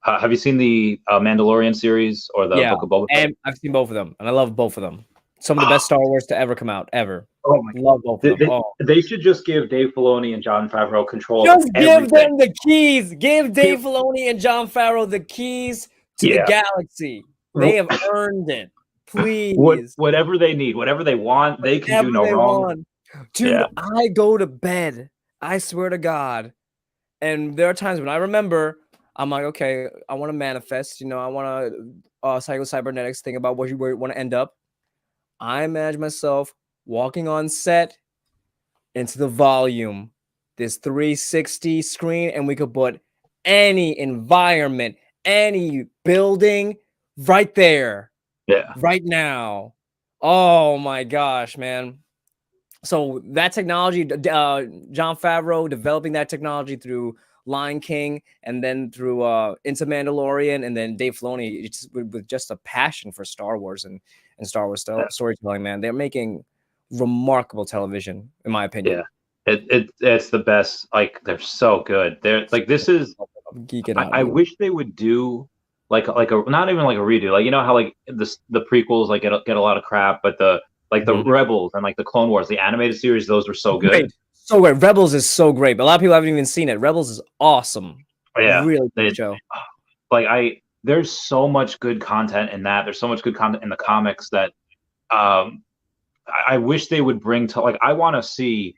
have you seen the Mandalorian series or the Book of Boba Fett? And I've seen both of them, and I love both of them. Some of the best Star Wars to ever come out, ever. Oh my God. Love both of them. They should just give Dave Filoni and Jon Favreau control. Just give them the keys. Give Dave Filoni and Jon Favreau the keys to the galaxy. They have earned it. Please. Whatever they need, whatever they want, they can do no wrong. Dude, I go to bed, I swear to God. And there are times when I remember, I'm like, okay, I want to manifest, I want to psycho-cybernetics, think about where you want to end up. I imagine myself walking on set into the volume, this 360 screen, and we could put any environment, any building right there. Yeah. Right now. Oh my gosh, man. So that technology, Jon Favreau developing that technology through Lion King, and then through into Mandalorian, and then Dave Filoni with just a passion for Star Wars and Star Wars storytelling, man. They're making remarkable television, in my opinion. Yeah. It's the best. They're so good. They're this is I'm geeking out. I wish they would do a not even like a redo. Like, you know how like the prequels like get a lot of crap, but the Rebels and like the Clone Wars, the animated series, those were so good. Great. So great. Rebels is so great, but a lot of people haven't even seen it. Rebels is awesome. Yeah, Really good show. Like there's so much good content in that. There's so much good content in the comics that I wish they would bring to, like, I want to see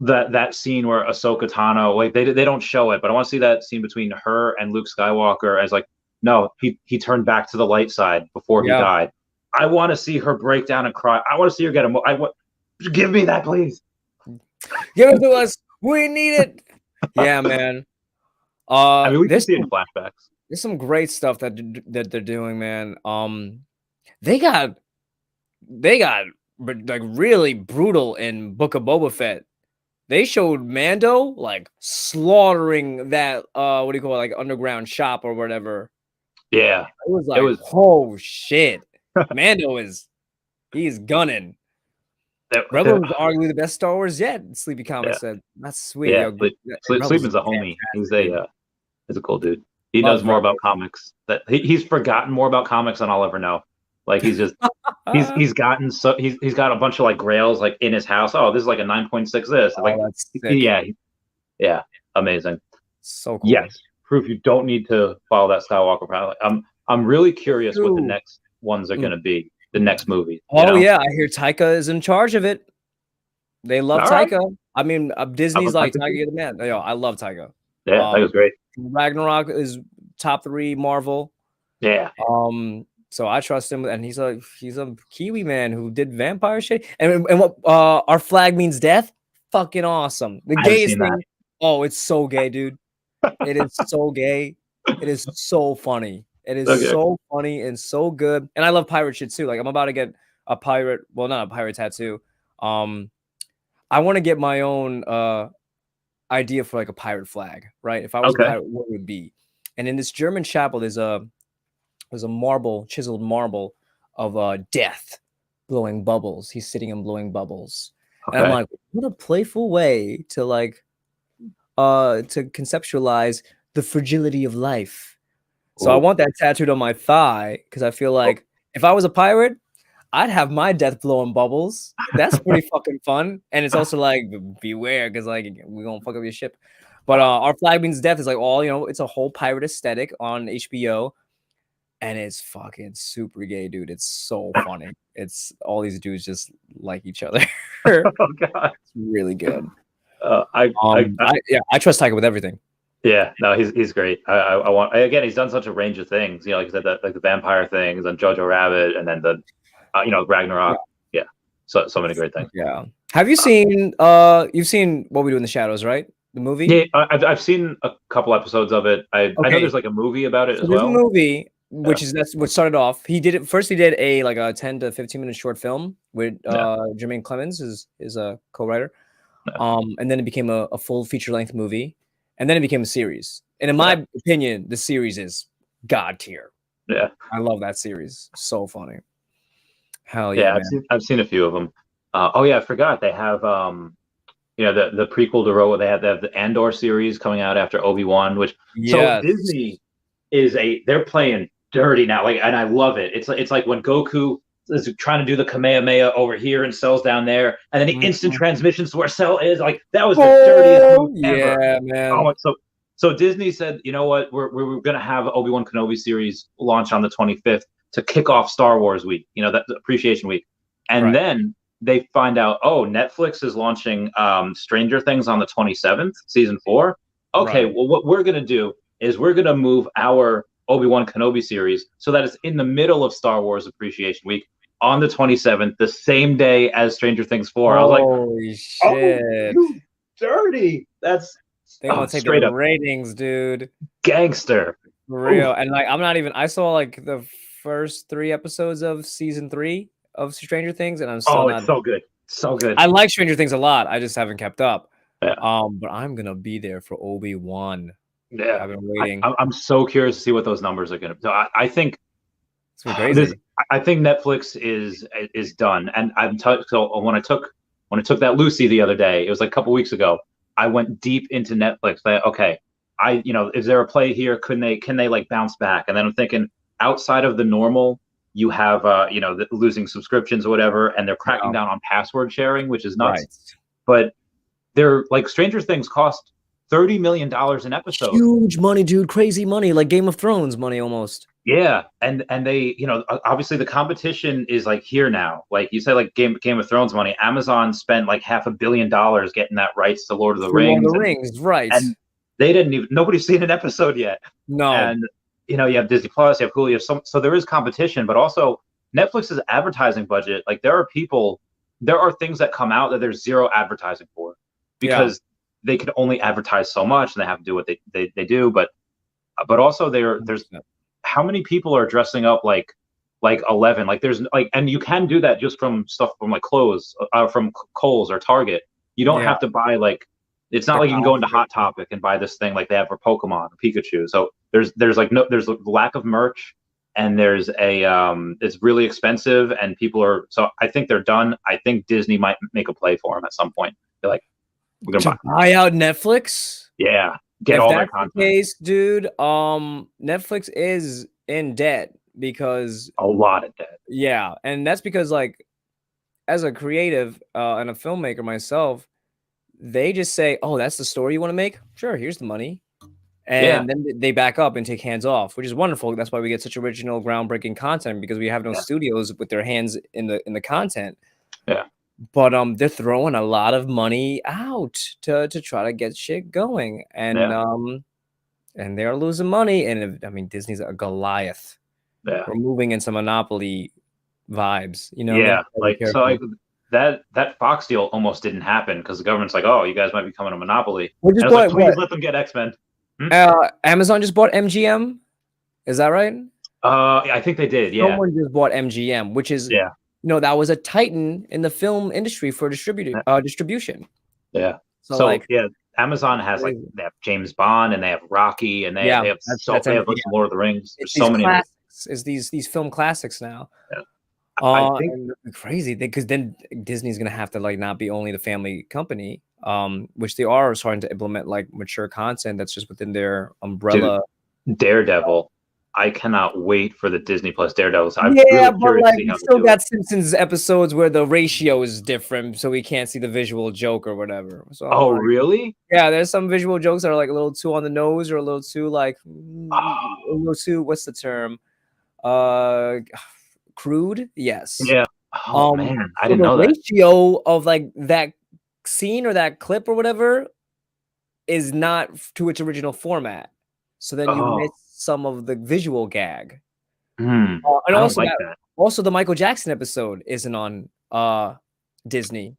that scene where Ahsoka Tano, like they don't show it, but I want to see that scene between her and Luke Skywalker as like, no, he turned back to the light side before he died. I want to see her break down and cry. I want to see her get give me that, please. Give it to us. We need it. Yeah, man. I mean, we can see it in flashbacks. There's some great stuff that they're doing, man. They got like really brutal in Book of Boba Fett. They showed Mando like slaughtering that what do you call it, like underground shop or whatever. Yeah, it was like, oh shit. Mando he's gunning. Rebels is arguably the best Star Wars yet. Sleepy Comics said that's sweet. Yeah, Sleepy's a homie. He's a cool dude. He knows more about comics. That he's forgotten more about comics than I'll ever know. Like he's just he's got a bunch of like grails like in his house. Oh, this is like a 9.6 this. Oh, like that's sick. Yeah, amazing. So cool. Yes, proof you don't need to follow that Skywalker path. I'm really curious what the next ones are going to be. The next movie. Oh yeah, I hear Taika is in charge of it. They love Taika. Right. I mean, Disney's like Taika, you're the man. Yo, I love Taika. Yeah, Taika's great. Ragnarok is top 3 Marvel. Yeah. So I trust him, and he's a Kiwi man who did vampire shit. And what our flag means death. Fucking awesome. The gayest thing. That. Oh, it's so gay, dude. It is so gay. It is so funny. It is so funny and so good. And I love pirate shit too. Like I'm about to get a pirate, well, not a pirate tattoo. I want to get my own idea for like a pirate flag, right? If I was a pirate, what would it be? And in this German chapel, there's a marble, chiseled marble of death blowing bubbles. He's sitting and blowing bubbles. And I'm like, what a playful way to like to conceptualize the fragility of life. So I want that tattooed on my thigh because I feel like if I was a pirate, I'd have my death blowing bubbles. That's pretty fucking fun. And it's also like, beware, because like we're gonna fuck up your ship. But Our Flag Means Death is like all, you know, it's a whole pirate aesthetic on HBO. And it's fucking super gay, dude. It's so funny. It's all these dudes just like each other. Oh god. It's really good. I trust Taika with everything. Yeah, no, he's great. I want, again, he's done such a range of things. You know, like I said, like the vampire things and Jojo Rabbit, and then the Ragnarok. Yeah. So many great things. Yeah. Have you seen you've seen What We Do in the Shadows, right? The movie? Yeah, I've seen a couple episodes of it. I know there's like a movie about it as well. There's a movie, that's what started off. He did a like a 10 to 15 minute short film with Jermaine Clemens is a co-writer. And then it became a full feature length movie. And then it became a series. And in my opinion, the series is god tier. Yeah. I love that series. So funny. Hell yeah. Yeah, I've seen a few of them. I forgot. They have the prequel to Rogue. They have the Andor series coming out after Obi-Wan, which so Disney they're playing dirty now. Like, and I love it. It's like when Goku is trying to do the Kamehameha over here and Cell's down there, and then the instant transmissions to where Cell is. Like, that was the dirtiest move ever. Yeah, man. Oh, so Disney said, you know what, we're gonna have Obi-Wan Kenobi series launch on the 25th to kick off Star Wars week. You know, that Appreciation Week, and then they find out, Netflix is launching Stranger Things on the 27th, season 4. Okay, well, what we're gonna do is we're gonna move our Obi-Wan Kenobi series so that it's in the middle of Star Wars Appreciation Week on the 27th, the same day as Stranger Things 4. I was like, holy shit. Oh, you dirty. That's they want to take the ratings, dude. Gangster. For real. And like, I saw like the first 3 episodes of season 3 of Stranger Things, and I'm still it's so good. So good. I like Stranger Things a lot. I just haven't kept up. Yeah. But I'm gonna be there for Obi-Wan. Yeah, I've been waiting. I'm so curious to see what those numbers are gonna be. So I think it's crazy. I think Netflix is done. And so when I took that Lucy the other day, it was like a couple weeks ago, I went deep into Netflix. is there a play here? Can they like bounce back? And then I'm thinking outside of the normal, you have losing subscriptions or whatever, and they're cracking down on password sharing, which is nuts. Right. But they're like Stranger Things cost $30 million an episode. Huge money, dude. Crazy money, like Game of Thrones money almost. Yeah, and they, obviously the competition is like here now. Like you said, like Game of Thrones money. Amazon spent like $500 million getting that rights to Lord of the Rings. Lord of the Rings, right? And they didn't even. Nobody's seen an episode yet. No. And you have Disney Plus, you have Hulu, you have so there is competition, but also Netflix's advertising budget. Like there are things that come out that there's zero advertising for because they can only advertise so much and they have to do what they do. But also there's how many people are dressing up like 11? Like there's like, and you can do that just from stuff from like clothes, from Kohl's or Target. You don't have to buy like. It's not like you can go into Hot Topic and buy this thing like they have for Pokemon, Pikachu. So there's a lack of merch, and there's it's really expensive, and people are. So I think they're done. I think Disney might make a play for them at some point. They're like, we're gonna buy out Netflix. Yeah, get all their content. The case, dude, Netflix is in debt because a lot of debt. Yeah, and that's because like, as a creative and a filmmaker myself. They just say, "Oh, that's the story you want to make? Sure, here's the money," and then they back up and take hands off, which is wonderful. That's why we get such original, groundbreaking content because we have no studios with their hands in the content. Yeah, but they're throwing a lot of money out to try to get shit going, and they're losing money. And I mean, Disney's a Goliath. Yeah, we're moving into monopoly vibes. Yeah, like so. That Fox deal almost didn't happen because the government's like, "Oh, you guys might be becoming a monopoly." Please let them get X-Men. Amazon just bought MGM. Is that right? I think they did. Yeah, someone just bought MGM, which is that was a titan in the film industry for distribution. Yeah. So like, Amazon has like they have James Bond and they have Rocky and they have Lord of the Rings. There's so many. Is these film classics now? Yeah. I think crazy because then Disney's gonna have to like not be only the family company, which they are starting to implement like mature content that's just within their umbrella. Dude, Daredevil, I cannot wait for the Disney Plus Daredevil. I'm really but like you still got Simpsons episodes where the ratio is different, so we can't see the visual joke or whatever. So really? Yeah, there's some visual jokes that are like a little too on the nose or a little too like a little too what's the term? Crude, yes. Yeah. Oh man, I didn't know that. The ratio of like that scene or that clip or whatever is not to its original format. So then you miss some of the visual gag. And also, also the Michael Jackson episode isn't on Disney,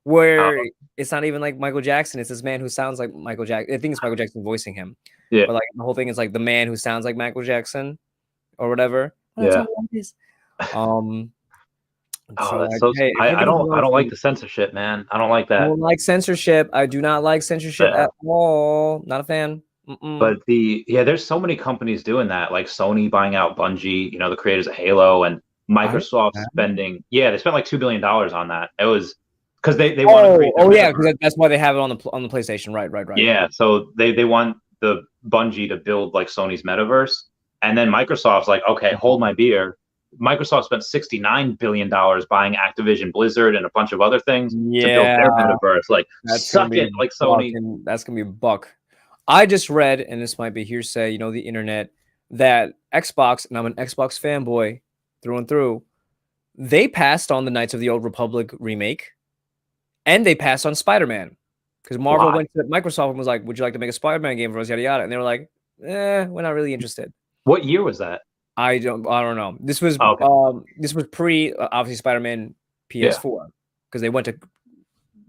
where it's not even like Michael Jackson. It's this man who sounds like Michael Jackson. I think it's Michael Jackson voicing him. Yeah. But like the whole thing is like the man who sounds like Michael Jackson or whatever. Yeah. I don't like the censorship, man. I don't like that. I don't like censorship. I do not like censorship at all. Not a fan. But there's so many companies doing that, like Sony buying out Bungie, the creators of Halo, and Microsoft spending. Yeah, they spent like $2 billion on that. It was because they want to create. Because that's why they have it on the PlayStation. Right. Yeah, so they want the Bungie to build like Sony's metaverse, and then Microsoft's like, okay, hold my beer. Microsoft spent $69 billion buying Activision Blizzard and a bunch of other things to build their metaverse. Like, suck it, like Sony. That's going to be a buck. I just read, and this might be hearsay, the internet, that Xbox, and I'm an Xbox fanboy through and through, they passed on the Knights of the Old Republic remake, and they passed on Spider-Man. Because Marvel went to Microsoft and was like, would you like to make a Spider-Man game for us, yada, yada. And they were like, we're not really interested. What year was that? I don't know. This was this was pre obviously Spider-Man PS4 because they went to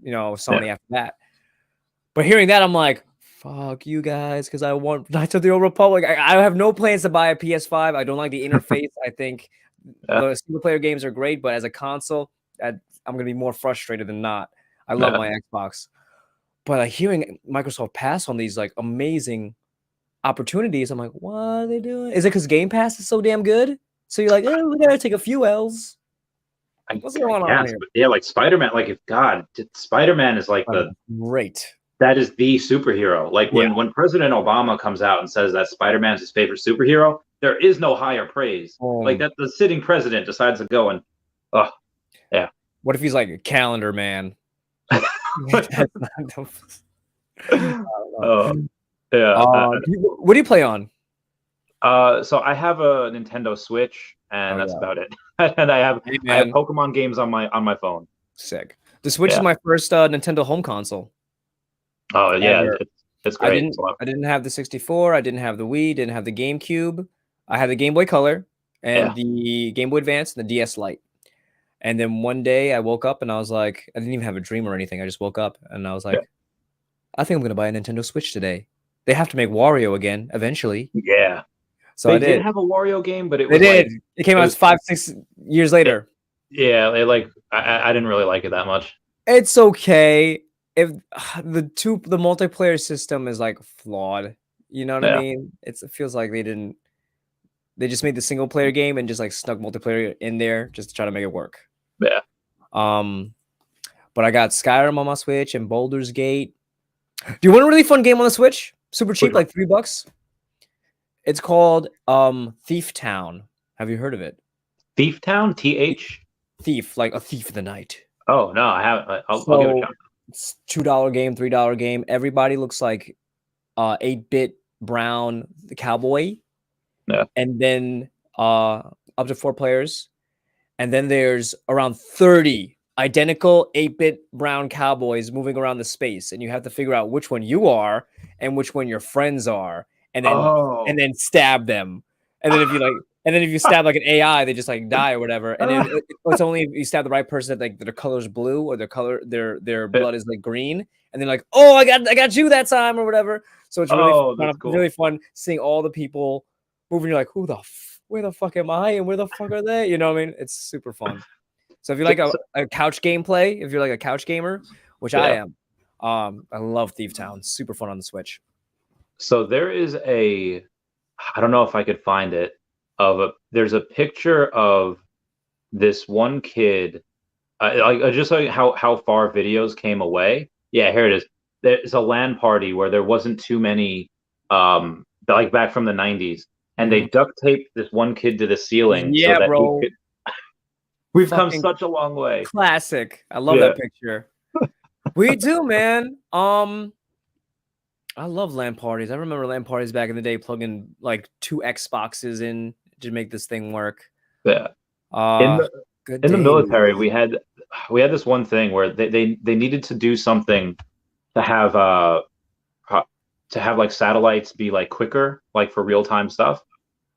Sony after that. But hearing that, I'm like, fuck you guys, because I want Knights of the Old Republic. I have no plans to buy a PS5. I don't like the interface. I think the single player games are great, but as a console, I'm gonna be more frustrated than not. I love my Xbox, but like hearing Microsoft pass on these like amazing opportunities, I'm like, what are they doing? Is it because Game Pass is so damn good? So you're like, we gotta take a few L's. What's going on here? Yeah, like Spider-Man. Like, if Spider-Man is like great. That is the superhero. Like when President Obama comes out and says that Spider-Man's his favorite superhero, there is no higher praise. Like that the sitting president decides to go and oh yeah. What if he's like a calendar man? Yeah. What do you play on? So I have a Nintendo Switch, and that's about it. And I have Pokemon games on my phone. Sick. The Switch is my first Nintendo home console. Oh yeah, it's great. I didn't have the 64. I didn't have the Wii. Didn't have the GameCube. I had the Game Boy Color and the Game Boy Advance and the DS Lite. And then one day I woke up and I was like, I didn't even have a dream or anything. I just woke up and I was like, I think I'm gonna buy a Nintendo Switch today. They have to make Wario again eventually. Yeah. So I did have a Wario game, but it came out 5-6 years later. Yeah, I didn't really like it that much. It's okay. If the multiplayer system is like flawed, you know what I mean? It feels like they just made the single player game and just like snuck multiplayer in there just to try to make it work. Yeah. But I got Skyrim on my Switch and Baldur's Gate. Do you want a really fun game on the Switch? Super cheap, like $3. It's called Thief Town. Have you heard of it? Thief Town? TH? Thief, like a thief in the night. Oh no, I haven't. I'll give it a shot. It's $2 game, $3 game. Everybody looks like 8-bit brown cowboy. Yeah. And then up to 4 players. And then there's around 30 identical 8-bit brown cowboys moving around the space. And you have to figure out which one you are and which one your friends are. And then stab them. And then if you stab like an AI, they just like die or whatever. And then it's only if you stab the right person that like their color's blue or their blood is like green. And they're like, oh, I got you that time or whatever. So it's really cool. Really fun seeing all the people moving. You're like, where the fuck am I? And where the fuck are they? You know what I mean? It's super fun. So if you like a couch gameplay, if you're like a couch gamer, which I am, I love Thief Town. Super fun on the Switch. So there is I don't know if I could find it. There's a picture of this one kid, just like how far videos came away. Yeah, here it is. There's a LAN party where there wasn't too many, like back from the 90s, and they duct taped this one kid to the ceiling. Yeah, so that bro. We've come such a long way. Classic. I love that picture. We do, man. I love LAN parties. I remember LAN parties back in the day, plugging like 2 Xboxes in to make this thing work. Yeah. In the military, we had this one thing where they needed to do something to have like satellites be like quicker, like for real time stuff.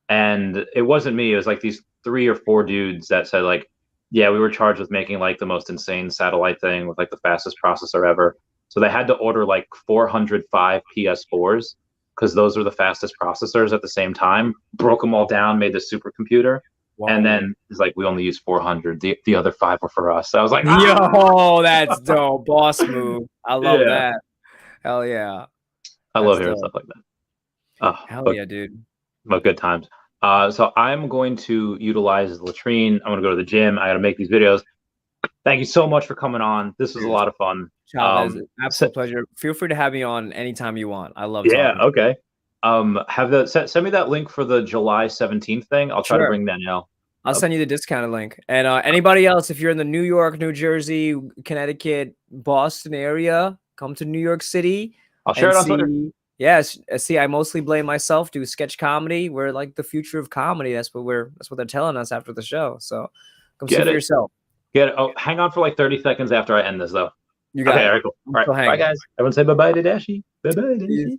And it wasn't me. It was like these 3 or 4 dudes that said like, yeah, we were charged with making like the most insane satellite thing with like the fastest processor ever. So they had to order like 405 PS4s because those were the fastest processors at the same time. Broke them all down, made the supercomputer, and then it's like we only used 400. The other 5 were for us. So I was like, yo, that's dope, boss move. I love that. Hell yeah, I love hearing stuff like that. Oh, hell yeah, dude. But good times. So I'm going to utilize the latrine. I'm going to go to the gym. I got to make these videos. Thank you so much for coming on. This was a lot of fun. Chavez, absolute pleasure. Feel free to have me on anytime you want. I love okay. Send me that link for the July 17th thing. I'll try to bring Danielle. I'll send you the discounted link. And anybody else, if you're in the New York, New Jersey, Connecticut, Boston area, come to New York City. I'll share it on Twitter. Yes, see, I mostly blame myself. Do sketch comedy. We're like the future of comedy. That's what they're telling us after the show. So come see for yourself. Get it. Oh, hang on for like 30 seconds after I end this, though. You got it. All right, cool. All right, bye, guys. Everyone say bye-bye to Dashi. Bye-bye, Dashi.